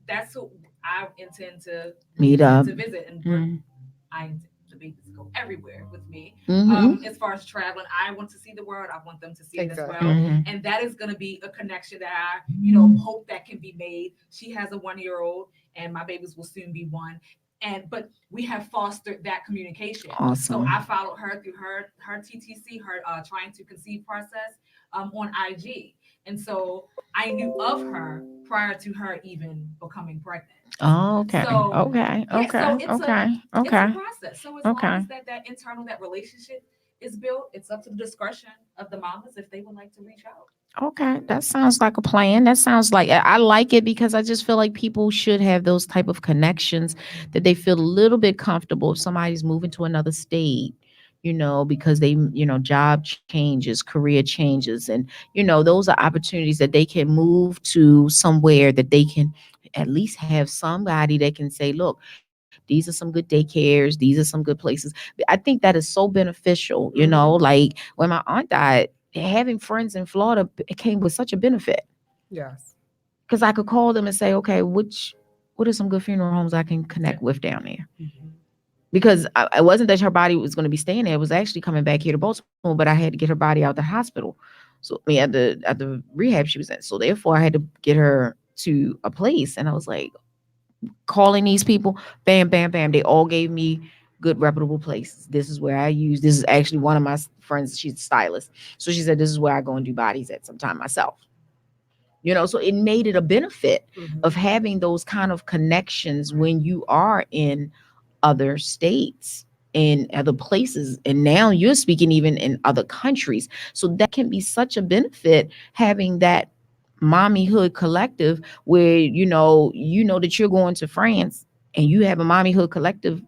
that's who I intend to meet up to visit, and I intend the babies to go everywhere with me. As far as traveling, I want to see the world. I want them to see it as well, and that is going to be a connection that I, hope that can be made. She has a 1-year-old, and my babies will soon be 1. But we have fostered that communication. Awesome. So I followed her through her TTC, her trying to conceive process on IG. And so I knew of her prior to her even becoming pregnant. Oh, okay. So, Okay. yeah, Okay. so it's Okay. a Okay. process. So as long as that internal, that relationship is built, it's up to the discretion of the mamas if they would like to reach out. Okay, that sounds like a plan. That sounds like I like it, because I just feel like people should have those type of connections, that they feel a little bit comfortable if somebody's moving to another state, because they, job changes, career changes, and those are opportunities that they can move to somewhere that they can at least have somebody that can say, look, these are some good daycares, these are some good places. I think that is so beneficial, like when my aunt died, having friends in Florida, it came with such a benefit. Yes. Because I could call them and say, okay, what are some good funeral homes I can connect with down there? Because it wasn't that her body was going to be staying there. It was actually coming back here to Baltimore, but I had to get her body out the hospital. So at the rehab she was in. So therefore I had to get her to a place. And I was like, calling these people, bam, bam, bam. They all gave me good, reputable places. This is where I use. This is actually one of my friends. She's a stylist. So she said, this is where I go and do bodies at sometime myself. So it made it a benefit of having those kind of connections when you are in other states and other places. And now you're speaking even in other countries. So that can be such a benefit, having that mommyhood collective where, that you're going to France and you have a mommyhood collective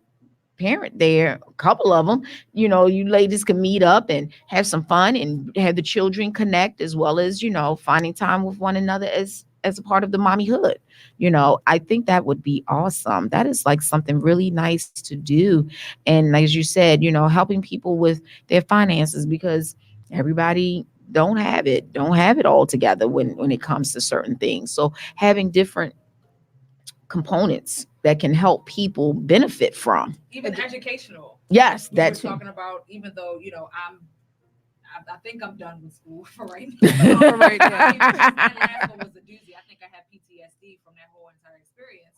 parent there, a couple of them, you ladies can meet up and have some fun and have the children connect, as well as, finding time with one another as a part of the mommyhood. I think that would be awesome. That is like something really nice to do. And as you said, helping people with their finances, because everybody don't have it all together when it comes to certain things. So having different components that can help people benefit from. Even educational. Yes, we were that's talking about, even though, I think I'm done with school for right now. For right now. I mean, because my last one was a doozy. I think I had PTSD from that whole entire experience.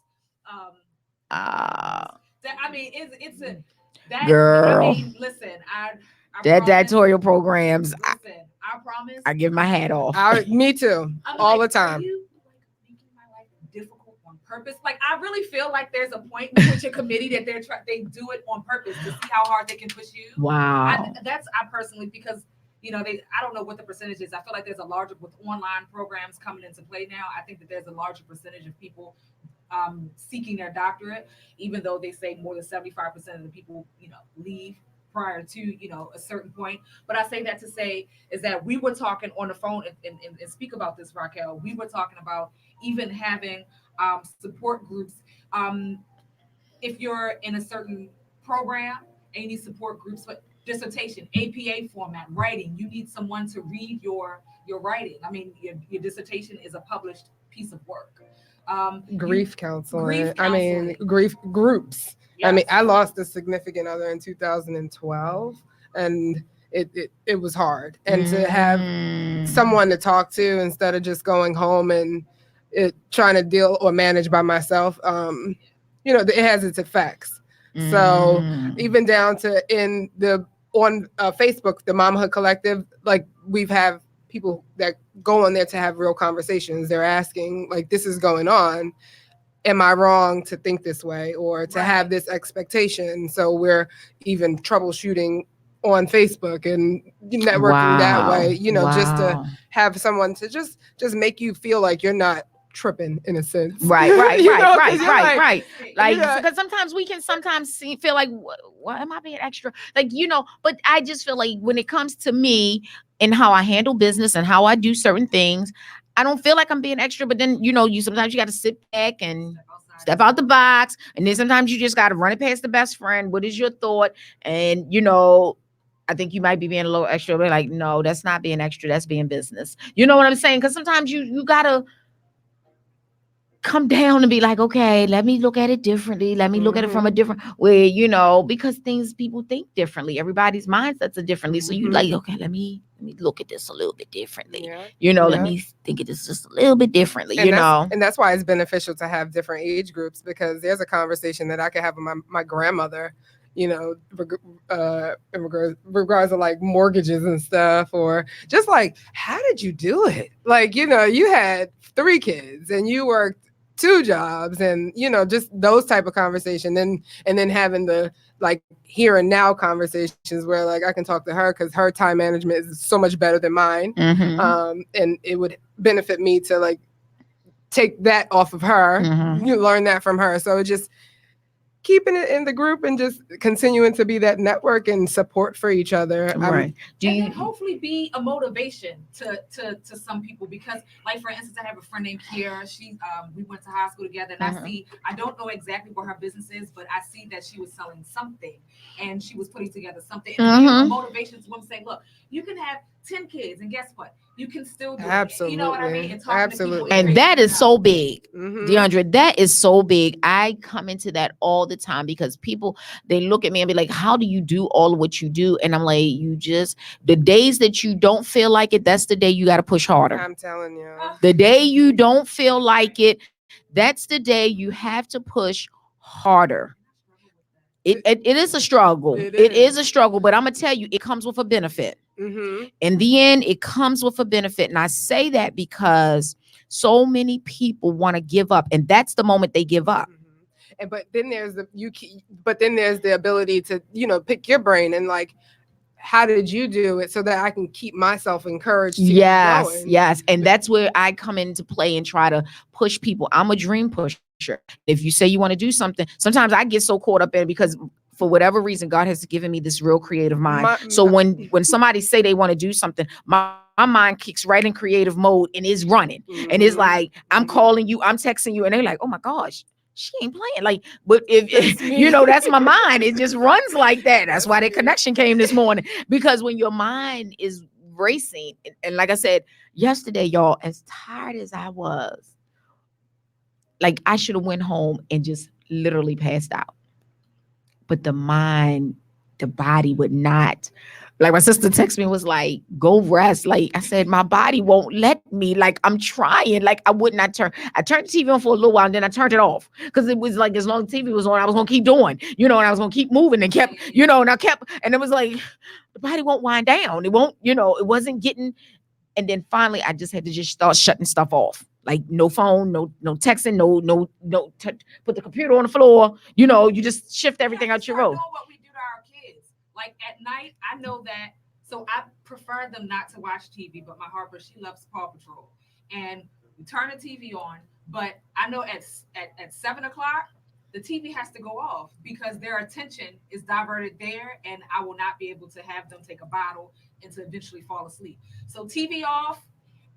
It's a that girl. I mean, listen, The editorial programs, I promise. I give my hat off. Me too, all the time. Difficult on purpose. Like I really feel like there's a point with your committee that they do it on purpose to see how hard they can push you. Wow. I personally, because I don't know what the percentage is. I feel like there's a larger, with online programs coming into play now, I think that there's a larger percentage of people seeking their doctorate, even though they say more than 75% of the people leave prior to a certain point. But I say that to say is that we were talking on the phone and speak about this, Raquel. We were talking about even having support groups. If you're in a certain program and you need support groups for dissertation, APA format, writing, you need someone to read your writing. I mean, your dissertation is a published piece of work. Grief counseling. I mean, grief groups. Yes. I mean, I lost a significant other in 2012, and it was hard. And to have someone to talk to instead of just going home and trying to deal or manage by myself, it has its effects. So even down to on Facebook, the Momhood Collective, like we've have people that go on there to have real conversations. They're asking, like, this is going on. Am I wrong to think this way or to have this expectation? So we're even troubleshooting on Facebook and networking that way, just to have someone to just make you feel like you're not tripping in a sense. Right. Like, because sometimes we can feel like, what am I being extra? Like, but I just feel like when it comes to me and how I handle business and how I do certain things, I don't feel like I'm being extra, but then, sometimes you got to sit back and step out the box. And then sometimes you just got to run it past the best friend. What is your thought? And, I think you might be being a little extra, but like, no, that's not being extra. That's being business. You know what I'm saying? Because sometimes you got to come down and be like, okay, let me look at it differently. Let me look at it from a different way, because people think differently. Everybody's mindsets are differently. So you like, okay, let me look at this a little bit differently. Let me think of this just a little bit differently, And that's why it's beneficial to have different age groups, because there's a conversation that I could have with my grandmother, in regards to like mortgages and stuff, or just like, how did you do it? Like, you had 3 kids and you worked 2 jobs, and just those type of conversation, and then having the like here and now conversations where like I can talk to her because her time management is so much better than mine. And it would benefit me to like take that off of her. You learn that from her. So just keeping it in the group and just continuing to be that network and support for each other. Right. And hopefully be a motivation to some people, because like, for instance, I have a friend named Kiera. She we went to high school together, and I don't know exactly what her business is, but I see that she was selling something and she was putting together something. And a motivation to women saying, look, you can have 10 kids, and guess what? You can still do it. You know what I mean? And talking to people, and that is so big, DeAndre. That is so big. I come into that all the time because people, they look at me and be like, how do you do all of what you do? And I'm like, the days that you don't feel like it, that's the day you got to push harder. I'm telling you. The day you don't feel like it, that's the day you have to push harder. It is a struggle. It is a struggle, but I'm going to tell you, it comes with a benefit. In the end, it comes with a benefit. And I say that because so many people want to give up, and that's the moment they give up. But then there's the ability to, pick your brain and like, how did you do it so that I can keep myself encouraged to keep going? Yes. And that's where I come into play and try to push people. I'm a dream pusher. If you say you want to do something, sometimes I get so caught up in it because for whatever reason, God has given me this real creative mind. So when somebody say they want to do something, my mind kicks right in creative mode and is running. And it's like, I'm calling you, I'm texting you, and they're like, oh my gosh, she ain't playing. Like, but if that's my mind. It just runs like that. That's why the connection came this morning. Because when your mind is racing, and like I said yesterday, y'all, as tired as I was, like I should have went home and just literally passed out. But the mind the body would not. Like my sister texted me and was like, go rest. Like I said, my body won't let me. Like I'm trying. Like I would not turn. I turned the TV on for a little while and then I turned it off. Because it was like as long as the TV was on, I was gonna keep doing, and I was gonna keep moving and kept, and it was like the body won't wind down. It won't, it wasn't getting. And then finally I just had to just start shutting stuff off. Like no phone, no texting, no put the computer on the floor. You just shift everything out your road. What we do to our kids. Like at night, I know that. So I prefer them not to watch TV, but my Harper, she loves Paw Patrol, and we turn the TV on. But I know at 7:00, the TV has to go off because their attention is diverted there, and I will not be able to have them take a bottle and to eventually fall asleep. So TV off.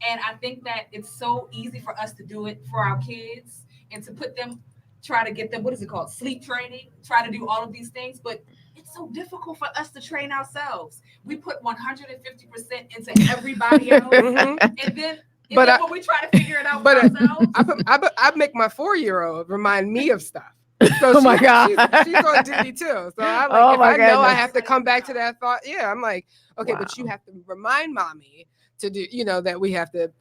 And I think that it's so easy for us to do it for our kids and to put them, try to get them, what is it called? Sleep training, try to do all of these things. But it's so difficult for us to train ourselves. We put 150% into everybody else. And then when we try to figure it out for ourselves. I make my 4-year-old remind me of stuff. So my God. she's on duty too. So I'm like, if I know I have to come back to that thought, I'm like, okay, but you have to remind mommy to do, that we have to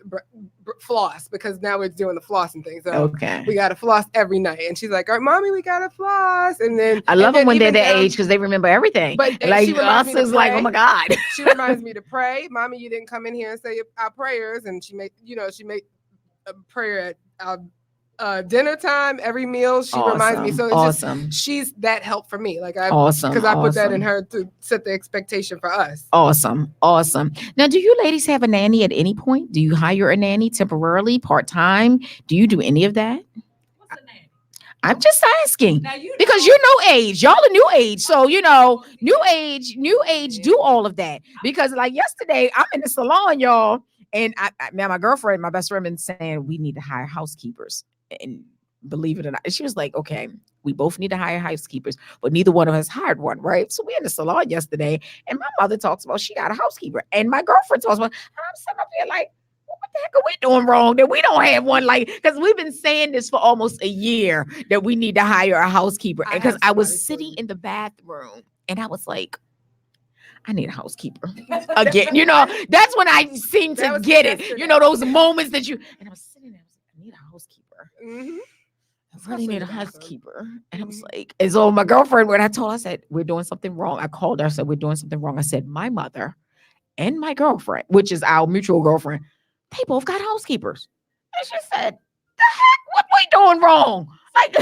floss because now we're doing the flossing thing. So we got to floss every night. And she's like, all right, mommy, we got to floss. And then I love them when they're that age because they remember everything. But like she reminds us me is like, oh my God. She reminds me to pray. Mommy, you didn't come in here and say our prayers. And she made a prayer at dinner time, every meal. She reminds me. So it's just, she's that help for me. Like because I put that in her to set the expectation for us. Awesome. Now, do you ladies have a nanny at any point? Do you hire a nanny temporarily, part-time? Do you do any of that? What's a nanny? I'm just asking because you're new age. Y'all are new age. So, new age do all of that. Because like yesterday, I'm in the salon, y'all. And my girlfriend, my best friend, been saying we need to hire housekeepers. And believe it or not, she was like, okay, we both need to hire housekeepers, but neither one of us hired one, right? So we in the salon yesterday, and my mother talks about she got a housekeeper, and my girlfriend talks about, and I'm sitting up here like, what the heck are we doing wrong that we don't have one? Like, because we've been saying this for almost a year that we need to hire a housekeeper. And because I was sitting in the bathroom, and I was like, I need a housekeeper again. That's when I seem to get it. Those moments that and I was sitting there, I need a housekeeper. I really need a housekeeper. And I was like, and so my girlfriend, when I told her, I said, we're doing something wrong. I called her, I said, we're doing something wrong. I said, my mother and my girlfriend, which is our mutual girlfriend, they both got housekeepers. And she said, the heck, what we doing wrong? Like,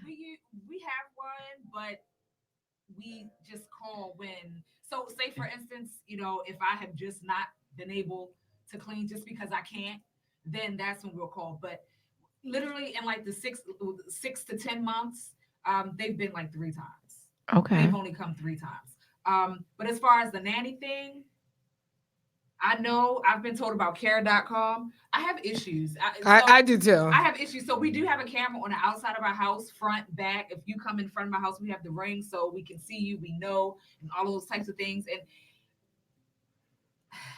we have one, but we just call when, so say for instance, if I have just not been able to clean just because I can't, then that's when we'll call. But literally in like the 6 to 10 months, they've been like 3 times. Okay. They've only come 3 times. But as far as the nanny thing, I know I've been told about care.com. I have issues. I do too. I have issues. So we do have a camera on the outside of our house, front, back. If you come in front of my house, we have the ring so we can see you, we know, and all of those types of things. And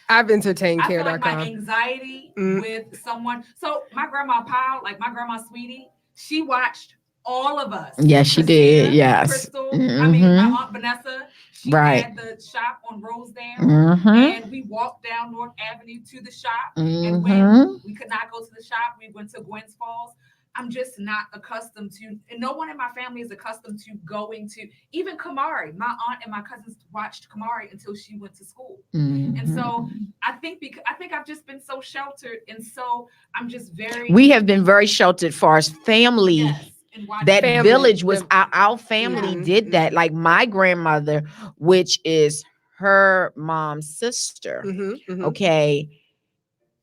I've entertained I feel care.com. like my anxiety with someone. So my grandma Powell, like my grandma Sweetie, she watched all of us. Yes, she did. Yes. Crystal. I mean, my Aunt Vanessa. She had the shop on Rosedale, and we walked down North Avenue to the shop. And when we could not go to the shop, we went to Gwen's Falls. I'm just not accustomed to, and no one in my family is accustomed to going to, even Kamari. My aunt and my cousins watched Kamari until she went to school. And so I think I've just been so sheltered, and so I'm just very. We have been very sheltered for our family. Yes. That village was our family did that. Like my grandmother, which is her mom's sister. Okay.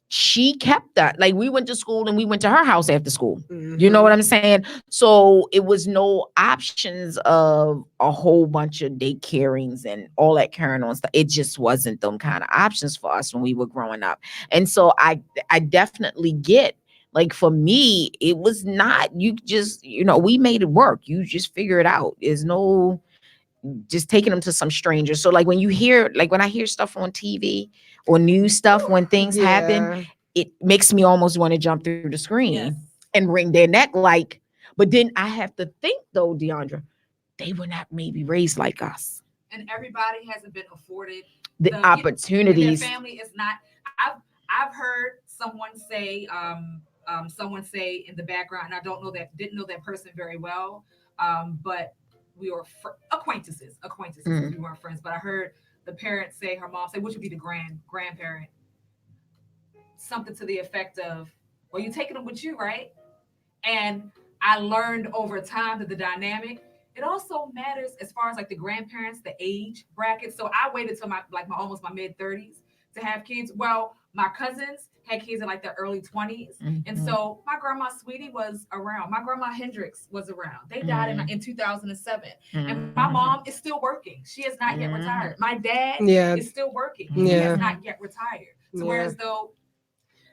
She kept that. Like we went to school and we went to her house after school. You know what I'm saying? So it was no options of a whole bunch of daycarings and all that carrying on stuff. It just wasn't them kind of options for us when we were growing up. And so I definitely get, like for me, it was not, you just, we made it work. You just figure it out. There's no just taking them to some stranger. So like when you hear, like when I hear stuff on TV or news stuff, when things happen, it makes me almost want to jump through the screen and wring their neck. Like, but then I have to think though, Deandra, they were not maybe raised like us. And everybody hasn't been afforded The opportunities. Their family is not. I've heard someone say in the background, and I didn't know that person very well, but we were acquaintances. Mm. We weren't friends, but I heard the parent say, her mom say, which would be the grandparent, something to the effect of, well, you taking them with you, right? And I learned over time that the dynamic, it also matters as far as like the grandparents, the age bracket. So I waited till my almost my mid 30s to have kids. Well, my cousins had kids in like their early 20s. Mhm. And so my grandma Sweetie was around. My grandma Hendricks was around. They died in 2007. And my mom is still working. She is not yet retired. My dad is still working. He has not yet retired. So whereas though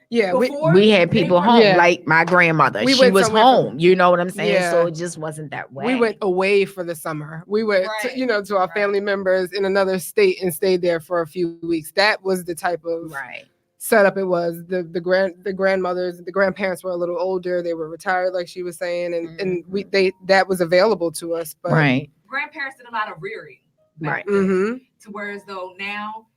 we had people home, like my grandmother. We She went was somewhere home. You know what I'm saying? Yeah. So it just wasn't that way. We went away for the summer. We went, to our family members in another state and stayed there for a few weeks. That was the type of setup it was. The grandmothers, the grandparents were a little older. They were retired, like she was saying, and that was available to us. But grandparents did a lot of rearing. Right. To whereas though now,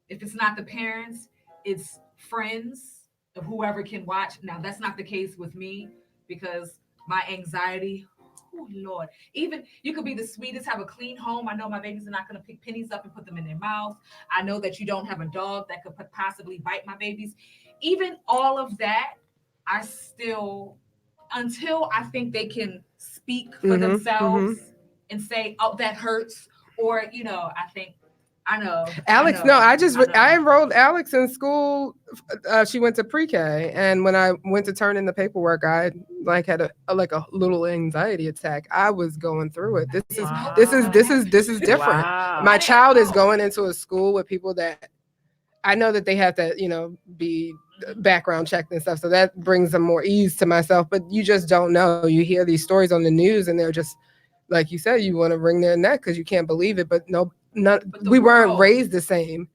if it's not the parents, it's friends of whoever can watch. Now that's not the case with me because my anxiety, oh Lord, even you could be the sweetest, have a clean home. I know my babies are not going to pick pennies up and put them in their mouth. I know that you don't have a dog that could possibly bite my babies. Even all of that, I still, until I think they can speak for themselves and say, oh, that hurts. Or, I know. Alex, I enrolled Alex in school. She went to pre-K, and when I went to turn in the paperwork, I had a little anxiety attack. I was going through it. This is different. Wow. My child is going into a school with people that I know that they have to, be background checked and stuff. So that brings some more ease to myself. But you just don't know. You hear these stories on the news, and they're just like you said. You want to wring their neck because you can't believe it. But we weren't raised the same,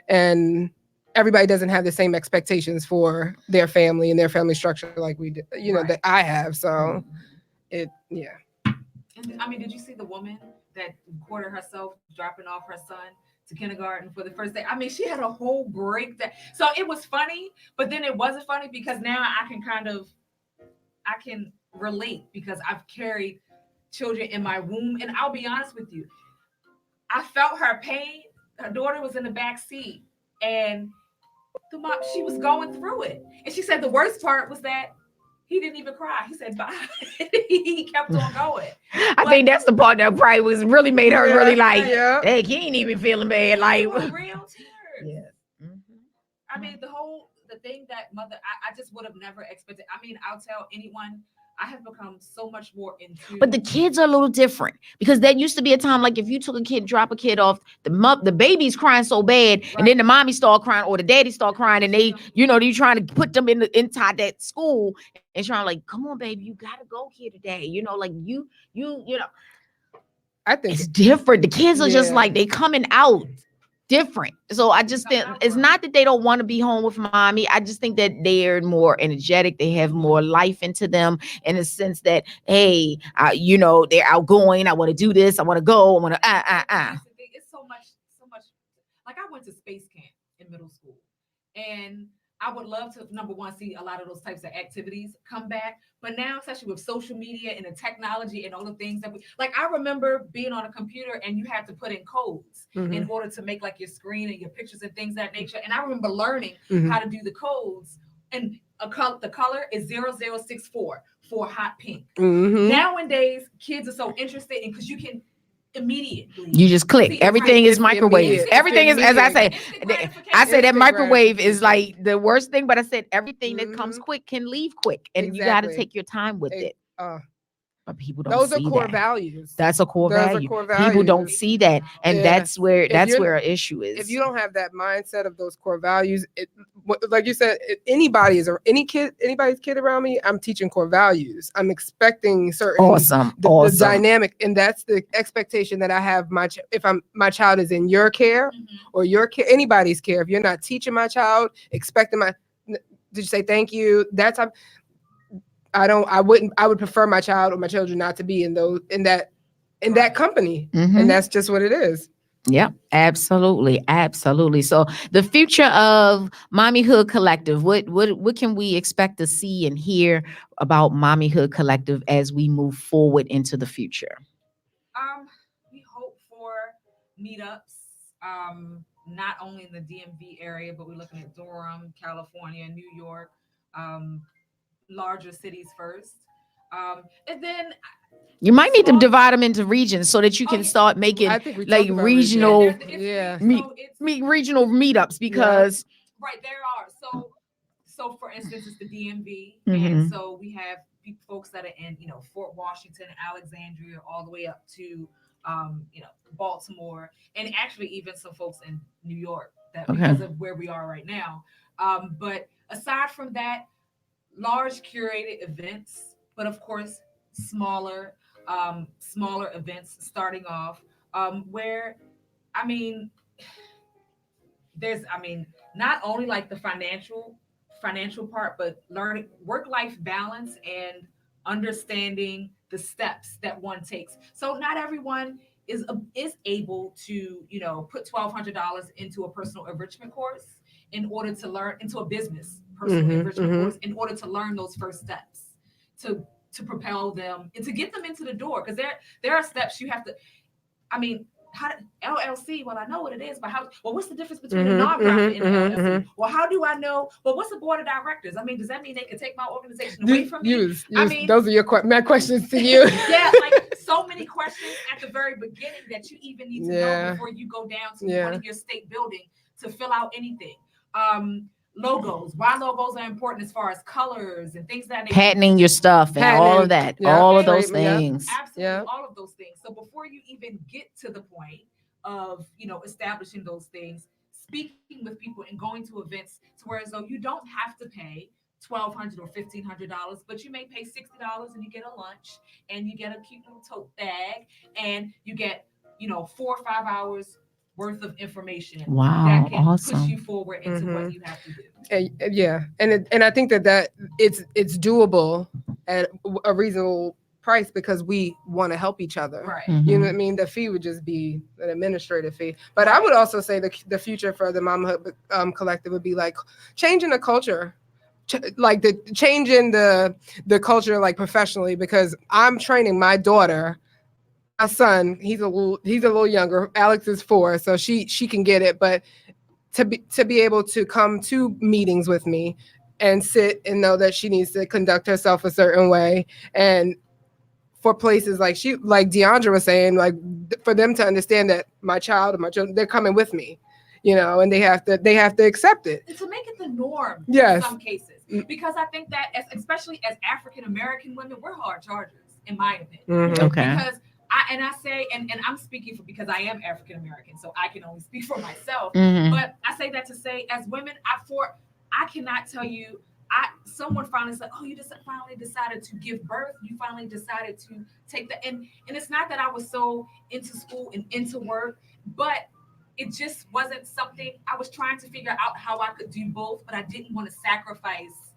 and everybody doesn't have the same expectations for their family and their family structure like we did, that I have. So And, did you see the woman that recorded herself dropping off her son to kindergarten for the first day? She had a whole breakdown. So it was funny, but then it wasn't funny because now I can relate because I've carried children in my womb. And I'll be honest with you, I felt her pain. Her daughter was in the back seat, and the mom, she was going through it. And she said the worst part was that he didn't even cry. He said bye. He kept on going. I think that's the part that probably was really made her really like, hey, he ain't even feeling bad. Like real tears. Yeah. The thing that mother, I just would have never expected. I'll tell anyone, I have become so much more into. But the kids are a little different because there used to be a time like if you took drop a kid off, the baby's crying so bad, and then the mommy start crying or the daddy start crying, and they, you trying to put them inside that school and trying like, come on, baby, you gotta go here today. I think it's different. The kids are just like they coming out different. So I just think it's not that they don't want to be home with mommy. I just think that they're more energetic. They have more life into them in a sense that, hey, they're outgoing. I want to do this. I want to go. I want to, It's so much. Like I went to space camp in middle school, and I would love to, number one, see a lot of those types of activities come back. But now, especially with social media and the technology and all the things that I remember being on a computer and you had to put in codes in order to make like your screen and your pictures and things of that nature. And I remember learning how to do the codes. And the color is 0064 for hot pink. Nowadays, kids are so interested in because you can immediately. You just click. Everything is microwave. Everything is, as I say that microwave is like the worst thing, but I said everything that comes quick can leave quick, and you got to take your time with it. But people don't see that. Those are core values. That's a core value. People don't see that, and that's where an issue is. If you don't have that mindset of those core values, like you said, anybody's kid around me, I'm teaching core values. I'm expecting certain the dynamic, and that's the expectation that I have. If my child is in your care or your care, anybody's care. If you're not teaching my child, expecting did you say thank you? I would prefer my child or my children not to be in that in that company. Mhm. And that's just what it is. Yep, absolutely, absolutely. So the future of Mommyhood Collective, what can we expect to see and hear about Mommyhood Collective as we move forward into the future? We hope for meetups, not only in the DMV area, but we're looking at Durham, California, New York, larger cities first. And then You might need to divide them into regions so that you can start making I think we like talked about regional, Yeah. regional meetups because right there are so for instance it's the DMV Mhm. and so we have folks that are in Fort Washington, Alexandria, all the way up to Baltimore, and actually even some folks in New York that Okay. because of where we are right now. But aside from that, large curated events, but of course smaller events starting off where I mean not only like the financial part, but learning work-life balance and understanding the steps that one takes. So not everyone is able to put $1,200 into a personal enrichment course in order to learn into a business personal Mhm, enrichment mhm. course in order to learn those first steps to propel them and to get them into the door, because there are steps you have to. I mean, how LLC? Well, I know what it is, but what's the difference between a Mhm, nonprofit mhm, and an mhm, LLC? mhm. Well, how do I know? Well, what's the board of directors? I mean, does that mean they can take my organization away from me? Use, I mean, those are my questions to you. yeah, like so many questions at the very beginning that you even need to know Yeah. before you go down to Yeah. one of your state building to fill out anything. Logos, why logos are important as far as colors and things that patenting your stuff and all of that, all of those things. Absolutely, all of those things. So before you even get to the point of establishing those things, speaking with people and going to events to where as though you don't have to pay $1,200 or $1,500, but you may pay $60 and you get a lunch and you get a cute little tote bag and you get 4 or 5 hours worth of information Wow, that can push awesome. you forward into what you have to do. And yeah, and I think that it's doable at a reasonable price because we want to help each other. Right. You know Mhm. what I mean? The fee would just be an administrative fee. But I would also say the future for the Mamahood Collective would be like changing the culture. Like the changing the culture like professionally, because I'm training my daughter. My son, he's a little younger. Alex is 4, so she can get it. But to be able to come to meetings with me and sit and know that she needs to conduct herself a certain way, and for places like Deandra was saying, like for them to understand that my child and my children, they're coming with me, and they have to accept it. And to make it the norm Yes. in some cases. Because I think that especially as African American women, we're hard chargers, in my opinion. Mhm. Okay. Because I say, and I'm speaking for because I am African American, so I can only speak for myself. Mhm. But I say that to say, as women, I cannot tell you. Someone finally said, "Oh, you just finally decided to give birth. You finally decided to take the and it's not that I was so into school and into work, but it just wasn't something I was trying to figure out how I could do both, but I didn't want to sacrifice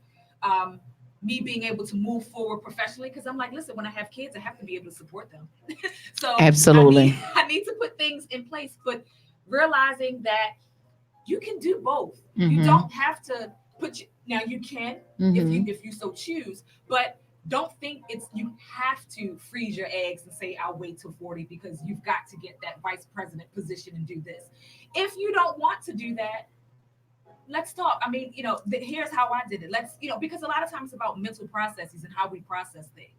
me being able to move forward professionally, because I'm like, listen, when I have kids, I have to be able to support them. So Absolutely. I need to put things in place, but realizing that you can do both. You Mhm. don't have to now you can Mhm. if you so choose, but don't think you have to freeze your eggs and say I'll wait till 40 because you've got to get that vice president position and do this. If you don't want to do that, let's talk. I mean, here's how I did it. Let's, because a lot of times it's about mental processes and how we process things.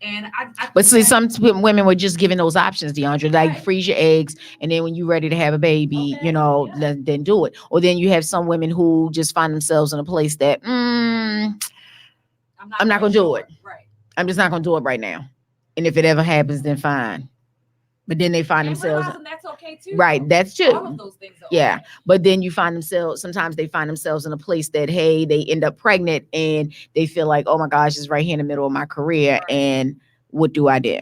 And I But see, some women were just given those options, DeAndre, like freeze your eggs, and then when you're ready to have a baby, then do it. Or then you have some women who just find themselves in a place that I'm not gonna do it. Right. I'm just not gonna do it right now. And if it ever happens, then fine. But then they find themselves that's okay too. right. Though. That's true. All of those things are yeah. okay. But then you find themselves, sometimes they find themselves in a place that, hey, they end up pregnant and they feel like, oh my gosh, it's right here in the middle of my career. Right. And what do I do?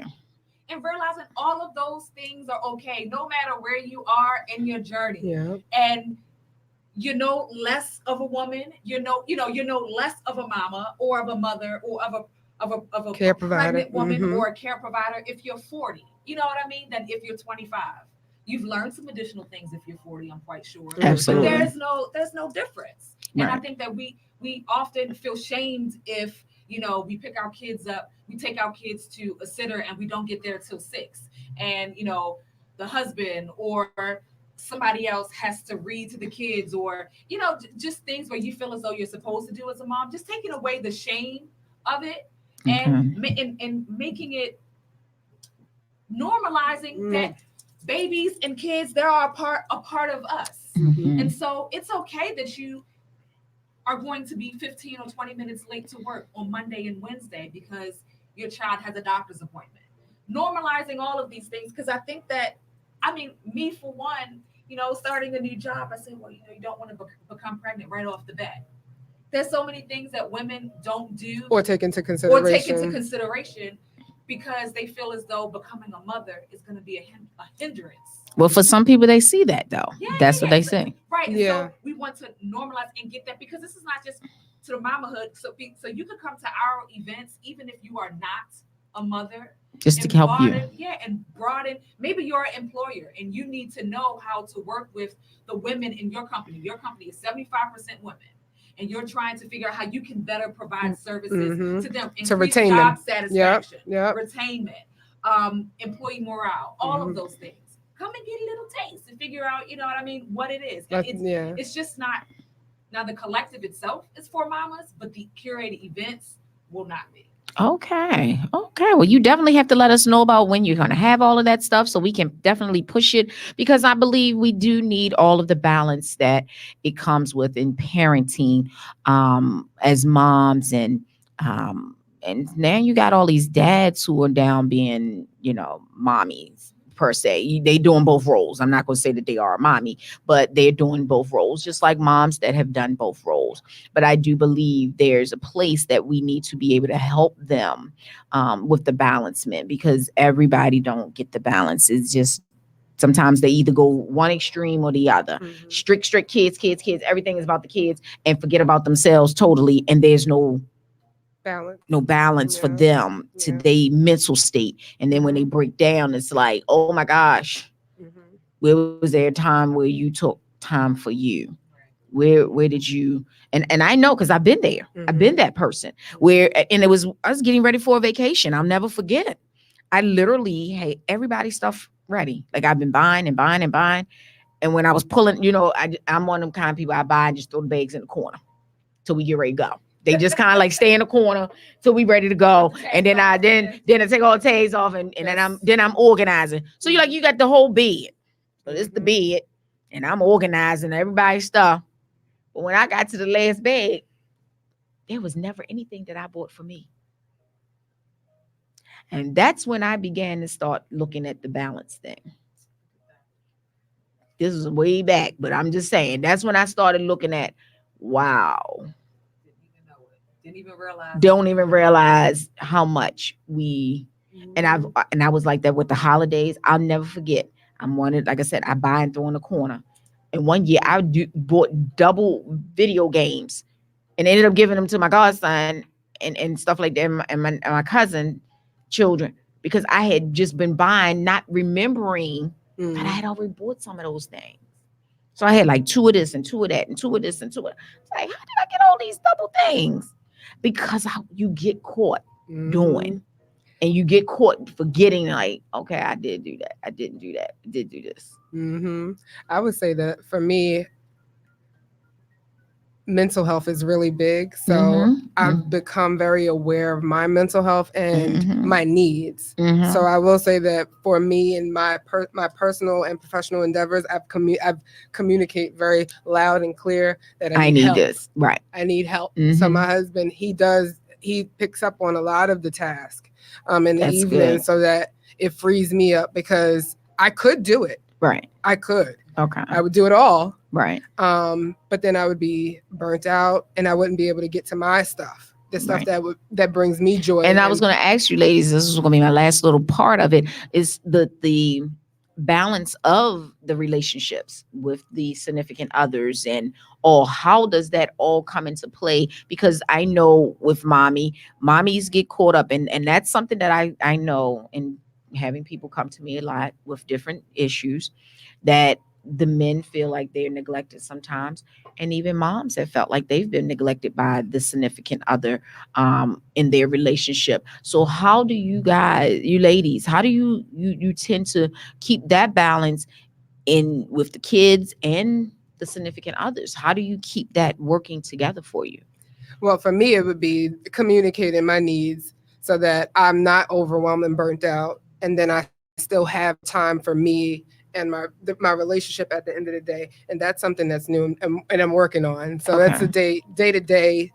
And realizing all of those things are okay, no matter where you are in your journey. Yeah. And less of a woman, less of a mama or of a mother or of a Care provider. pregnant woman Mhm. or a care provider if you're 40. You know what I mean? Than if you're 25. You've learned some additional things if you're 40, I'm quite sure. Absolutely. But there's no difference. And I Right. think that we often feel shamed if, we pick our kids up, we take our kids to a sitter and we don't get there till 6. And, the husband or somebody else has to read to the kids, or, just things where you feel as though you're supposed to do as a mom, just taking away the shame of it and making it normalizing that babies and kids, they're a part of us. And so it's okay that you are going to be 15 or 20 minutes late to work on Monday and Wednesday because your child has a doctor's appointment. Normalizing all of these things, because I think that, me for one, starting a new job, I say, well, you don't want to become pregnant right off the bat. There's so many things that women don't do or take into consideration because they feel as though becoming a mother is going to be a hindrance. Well, for some people, they see that though. That's what they say. Right. And so we want to normalize and get that, because this is not just to the mamahood. So you could come to our events even if you are not a mother. Just to help you. And broaden. Maybe you're an employer and you need to know how to work with the women in your company. Your company is 75% women. And you're trying to figure out how you can better provide services to them, to retain job them. satisfaction, Yep. retainment, employee morale, all of those things. Come and get a little taste and figure out, what it is. It's just not. Now the collective itself is for mamas, but the curated events will not be. Okay. Well, you definitely have to let us know about when you're going to have all of that stuff so we can definitely push it, because I believe we do need all of the balance that it comes with in parenting as moms. And now you got all these dads who are down being, mommies per se. They doing both roles. I'm not going to say that they are a mommy, but they're doing both roles, just like moms that have done both roles. But I do believe there's a place that we need to be able to help them with the balancement, because everybody don't get the balance. It's just sometimes they either go one extreme or the other. Strict kids. Everything is about the kids and forget about themselves totally. And there's no balance for them to their mental state. And then when they break down, it's like, oh my gosh, where was there a time where you took time for you? Where did you? And I know, because I've been there. I've been that person where, and I was getting ready for a vacation. I'll never forget it. I literally had everybody's stuff ready. Like I've been buying. And when I was pulling, I'm one of them kind of people, I buy and just throw the bags in the corner till we get ready to go. They just kind of like stay in the corner till we ready to go. And then I take all the tags off and then I'm organizing. So you got the whole bed. So this is the bed and I'm organizing everybody's stuff. But when I got to the last bag, there was never anything that I bought for me. And that's when I began to start looking at the balance thing. This is way back, but I'm just saying, that's when I started looking at, wow. Don't even realize how much we, and I was like that with the holidays. I'll never forget. Like I said, I buy and throw in the corner. And one year I bought double video games and ended up giving them to my godson and stuff like that, and my cousin children, because I had just been buying, not remembering that I had already bought some of those things. So I had like 2 of this and 2 of that and 2 of this and 2 of that. It's like, how did I get all these double things? Because you get caught doing, and you get caught forgetting, like, okay, I did do that. I didn't do that. I did do this. I would say that for me, mental health is really big. So I've become very aware of my mental health and my needs. So I will say that for me and my personal and professional endeavors, I've communicate very loud and clear that I need help. This. Right. I need help. So my husband, he picks up on a lot of the task in the evening good. So that it frees me up, because I could do it. Right. I could. Okay. I would do it all. Right. But then I would be burnt out and I wouldn't be able to get to my stuff, the stuff that brings me joy. And I was going to ask you, ladies, this is going to be my last little part of it, is the balance of the relationships with the significant others and all. How does that all come into play? Because I know with mommies get caught up, and that's something that I know, and having people come to me a lot with different issues that the men feel like they're neglected sometimes, and even moms have felt like they've been neglected by the significant other in their relationship. So how do you guys, you ladies, how do you tend to keep that balance in with the kids and the significant others? How do you keep that working together for you? Well, for me, it would be communicating my needs so that I'm not overwhelmed and burnt out, and then I still have time for me and my relationship at the end of the day. And that's something that's new and I'm working on. So that's a day-to-day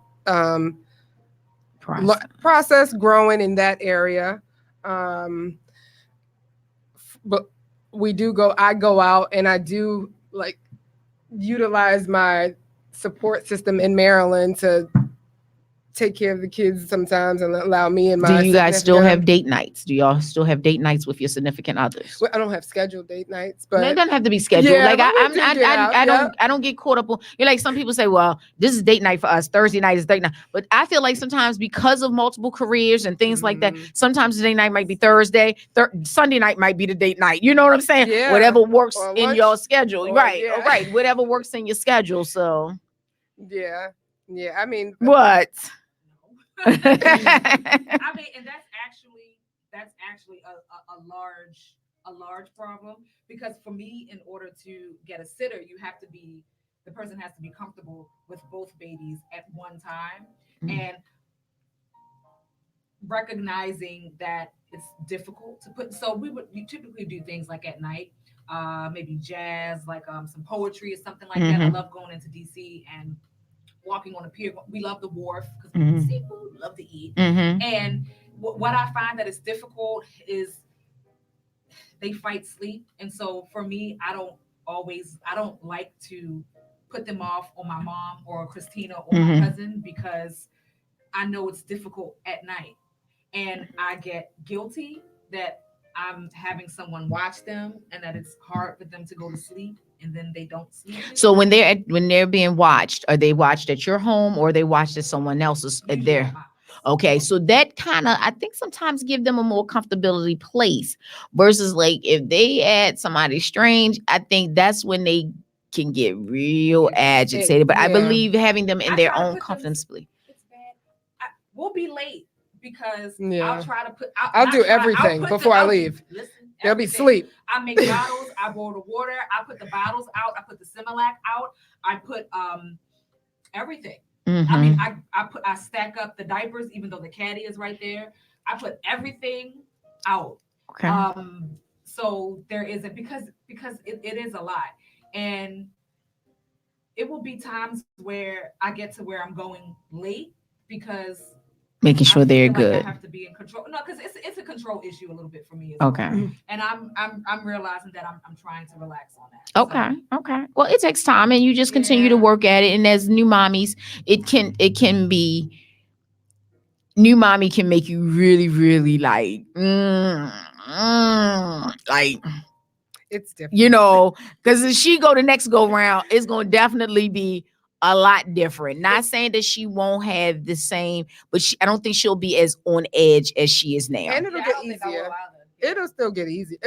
process growing in that area. But I go out and I do like utilize my support system in Maryland to take care of the kids sometimes and allow me and my Do you guys still significant- have date nights? Do y'all still have date nights with your significant others? Well, I don't have scheduled date nights, but No, it doesn't have to be scheduled. Yeah, Like but we do get out, I don't get caught up on. You're like some people say, well, this is date night for us. Thursday night is date night. But I feel like sometimes because of multiple careers and things like that, sometimes the date night might be Thursday. Sunday night might be the date night. You know what I'm saying? Yeah. Whatever works Or in lunch, your schedule. or- Right. yeah. Right. Whatever works in your schedule. So Yeah. I mean, what? I mean, and that's actually a large problem, because for me, in order to get a sitter, the person has to be comfortable with both babies at one time, and recognizing that it's difficult to put. So we typically do things like at night, maybe jazz, like some poetry or something like that. I love going into DC and walking on the pier. We love the wharf because we eat seafood, love to eat. And what I find that is difficult is they fight sleep. And so for me, I don't like to put them off on my mom or Christina or my cousin, because I know it's difficult at night. And I get guilty that I'm having someone watch them and that it's hard for them to go to sleep, and then they don't sleep. So when they're being watched, are they watched at your home or are they watched at someone else's at their? Okay, so that kind of, I think, sometimes give them a more comfortability place versus like if they add somebody strange, I think that's when they can get real agitated. But I believe having them in their own comfortably. We'll be late because Yeah. I'll try to put. I'll do everything before I leave. There'll be sleep. I make bottles. I boil the water. I put the bottles out. I put the Similac out. I put everything. I mean, I stack up the diapers, even though the caddy is right there. I put everything out. Okay. So there isn't, because it is a lot, and it will be times where I get to where I'm going late because Making sure they're like good. I have to be in control. No, because it's a control issue a little bit for me as Okay. well. And I'm realizing that I'm trying to relax on that. Okay. Okay. Well, it takes time and you just continue to work at it. And as new mommies, it can be new mommy can make you really, really like it's different. You know, because if she go the next go round, it's gonna definitely be a lot different. Not saying that she won't have the same, but I don't think she'll be as on edge as she is now. And it'll get easier. It'll still get easier.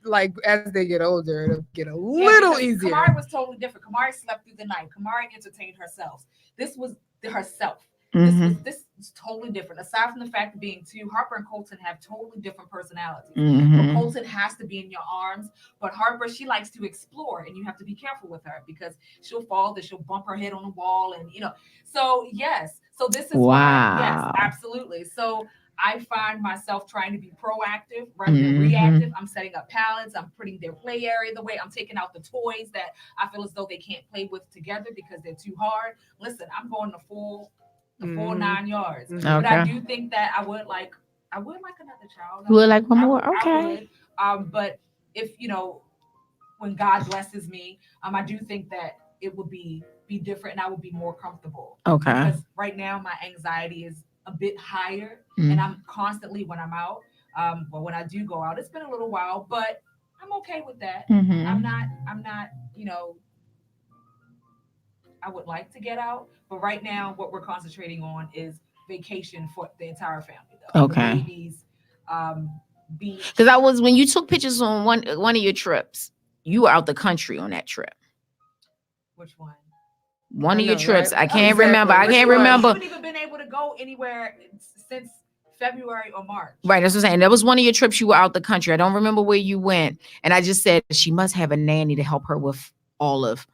Like as they get older, it'll get a little because easier. Kamari was totally different. Kamari slept through the night. Kamari entertained herself. This was herself. This is totally different. Aside from the fact of being two, Harper and Colton have totally different personalities. But Colton has to be in your arms, but Harper, she likes to explore, and you have to be careful with her because she'll fall, that she'll bump her head on the wall, and So yes, so this is why. Yes, absolutely. So I find myself trying to be proactive rather than reactive. I'm setting up pallets. I'm putting their play area the way. I'm taking out the toys that I feel as though they can't play with together because they're too hard. Listen, I'm going the full 9 yards. But I do think that I would like another child. You would like one more? I Okay. would. But if when God blesses me, I do think that it would be different and I would be more comfortable. Okay. Because right now my anxiety is a bit higher, and I'm constantly when I'm out. But when I do go out, it's been a little while, but I'm okay with that. I'm not. I would like to get out, but right now what we're concentrating on is vacation for the entire family. Though. Okay. The babies, beach. Because I was when you took pictures on one of your trips, you were out the country on that trip. Which one? One I of your know, trips. right? I can't Exactly. remember. I Which can't one? remember. I haven't even been able to go anywhere since February or March. Right, that's what I'm saying. That was one of your trips. You were out the country. I don't remember where you went, and I just said she must have a nanny to help her with all of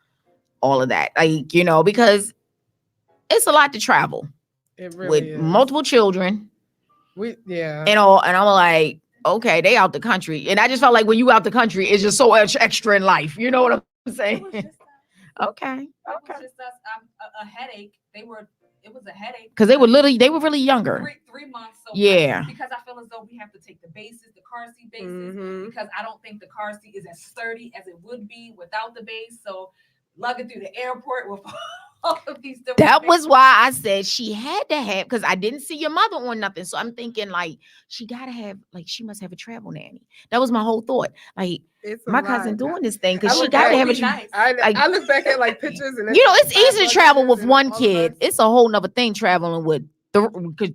that, like, you know, because it's a lot to travel It really with is. multiple children Yeah. and all. And I'm like, okay, they out the country, and I just felt like when you out the country, it's just so much extra in life. You know what I'm saying? It was just Okay. It was just us. A headache. It was a headache Because they were really younger. 3 months. So Yeah. because I feel as though we have to take the bases, the car seat bases, Mhm. because I don't think the car seat is as sturdy as it would be without the base. So lugging through the airport with all of these different. That was why I said she had to have, because I didn't see your mother on nothing. So I'm thinking like she gotta have, like, she must have a travel nanny. That was my whole thought. Like, It's a my lot. cousin doing this thing I because she look gotta back- have a nice. I look back at like pictures and you know, it's easy to travel with one all of kid. It's a whole nother thing traveling with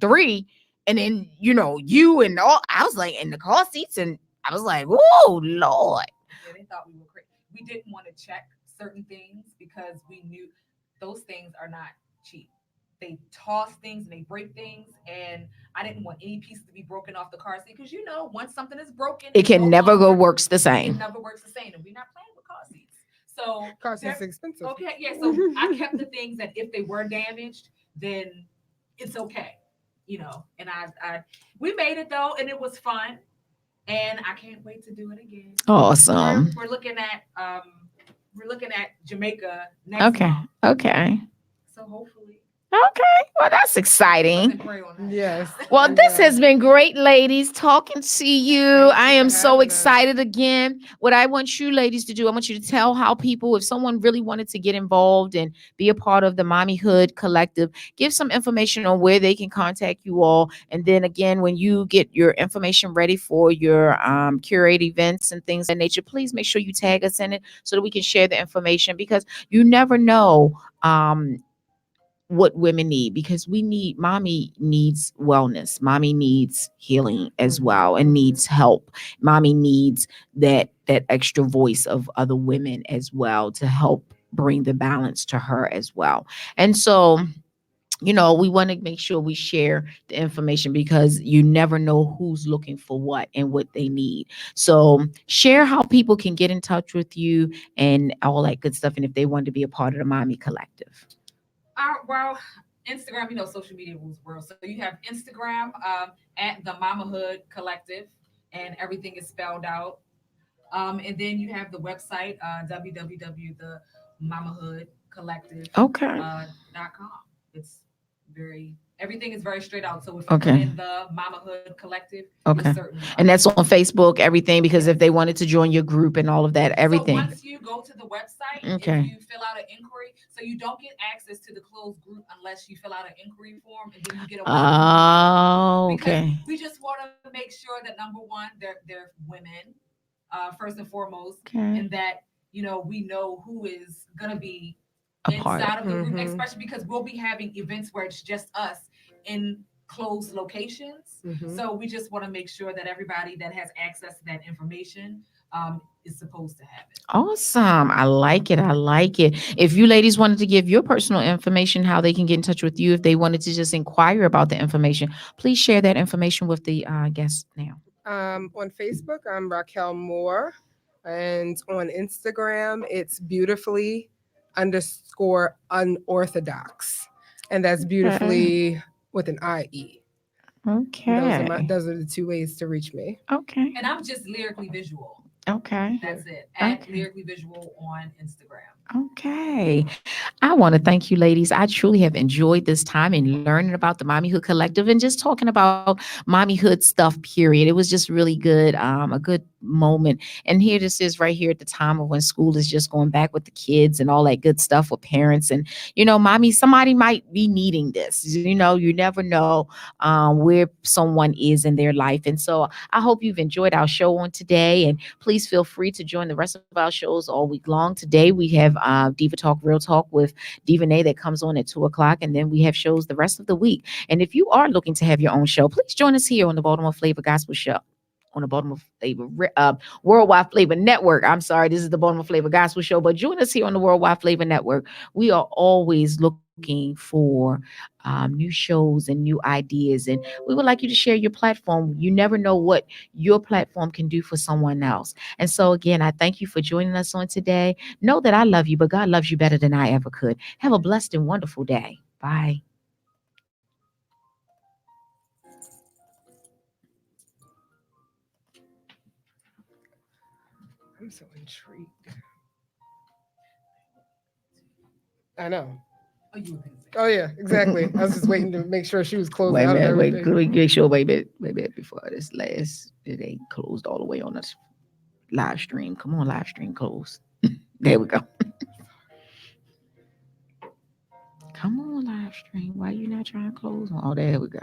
three, and then you know you and all. I was like in the car seats, and I was like, "Whoa, Lord!" Yeah, they thought we were crazy. We didn't want to check certain things because we knew those things are not cheap. They toss things and they break things, and I didn't want any piece to be broken off the car seat because, you know, once something is broken, It it's can no never go longer- works the It same. never works the same, and we're not playing with car seats. So car seats expensive. Okay, yeah. So I kept the things that if they were damaged, then it's okay, you know. And we made it though, and it was fun, and I can't wait to do it again. Awesome. We're looking at Jamaica next Okay. month, Okay. so hopefully. Okay. Well, that's exciting. Yes. Well, this has been great, ladies, talking to you. I am so excited again. What I want you ladies to do, I want you to tell how people, if someone really wanted to get involved and be a part of the Mommyhood Collective, give some information on where they can contact you all. And then again, when you get your information ready for your curate events and things of that nature, please make sure you tag us in it so that we can share the information, because you never know what women need, because mommy needs wellness, mommy needs healing as well, and needs help. Mommy needs that extra voice of other women as well to help bring the balance to her as well. And so, you know, we want to make sure we share the information, because you never know who's looking for what and what they need. So share how people can get in touch with you and all that good stuff, and if they want to be a part of the Mommy Collective. Well, Instagram, you know, social media rules the world. So you have Instagram at the Mamahood Collective, and everything is spelled out. And then you have the website, www.themamahoodcollective.com. It's everything is very straight out. So if you put in the Mamahood Collective, Okay. And that's on Facebook, everything, because if they wanted to join your group and all of that, everything. So once you go to the website, Okay. if you fill out an inquiry, so you don't get access to the closed group unless you fill out an inquiry form, and then you get a Oh, because okay. we just want to make sure that number one, they're women, first and foremost, Okay. and that, you know, we know who is gonna be A part. inside of the group, Mhm. especially because we'll be having events where it's just us in closed locations. Mhm. So we just want to make sure that everybody that has access to that information is supposed to have it. Awesome. I like it. I like it. If you ladies wanted to give your personal information, how they can get in touch with you, if they wanted to just inquire about the information, please share that information with the guests now. On Facebook, I'm Raquel Moore, and on Instagram, it's beautifully_unorthodox, and that's beautifully with an IE. Okay. Those are the two ways to reach me. Okay. And I'm just lyrically visual. Okay. That's it. At lyrically visual on Instagram. Okay. I want to thank you, ladies. I truly have enjoyed this time in learning about the Mommyhood Collective and just talking about mommyhood stuff, period. It was just really good, a good moment. And here this is right here at the time of when school is just going back with the kids and all that good stuff with parents. And, you know, somebody might be needing this. You know, you never know where someone is in their life. And so I hope you've enjoyed our show on today. And please feel free to join the rest of our shows all week long. Today we have Diva Talk Real Talk with Diva that comes on at 2:00, and then we have shows the rest of the week. And if you are looking to have your own show, please join us here on the Baltimore Flavor Gospel Show. on the Baltimore Flavor Worldwide Flavor Network. I'm sorry, this is the Baltimore Flavor Gospel Show, but join us here on the Worldwide Flavor Network. We are always looking for new shows and new ideas, and we would like you to share your platform. You never know what your platform can do for someone else. And so again, I thank you for joining us on today. Know that I love you, but God loves you better than I ever could. Have a blessed and wonderful day. Bye. I'm so intrigued. I know. Oh yeah, exactly. I was just waiting to make sure she was closed Wait a out of minute, wait, everything. let me make sure, wait a minute, before this last, it ain't closed all the way on this live stream. Come on, live stream close. There we go. Come on, live stream. Why you not trying to close? Oh, there we go.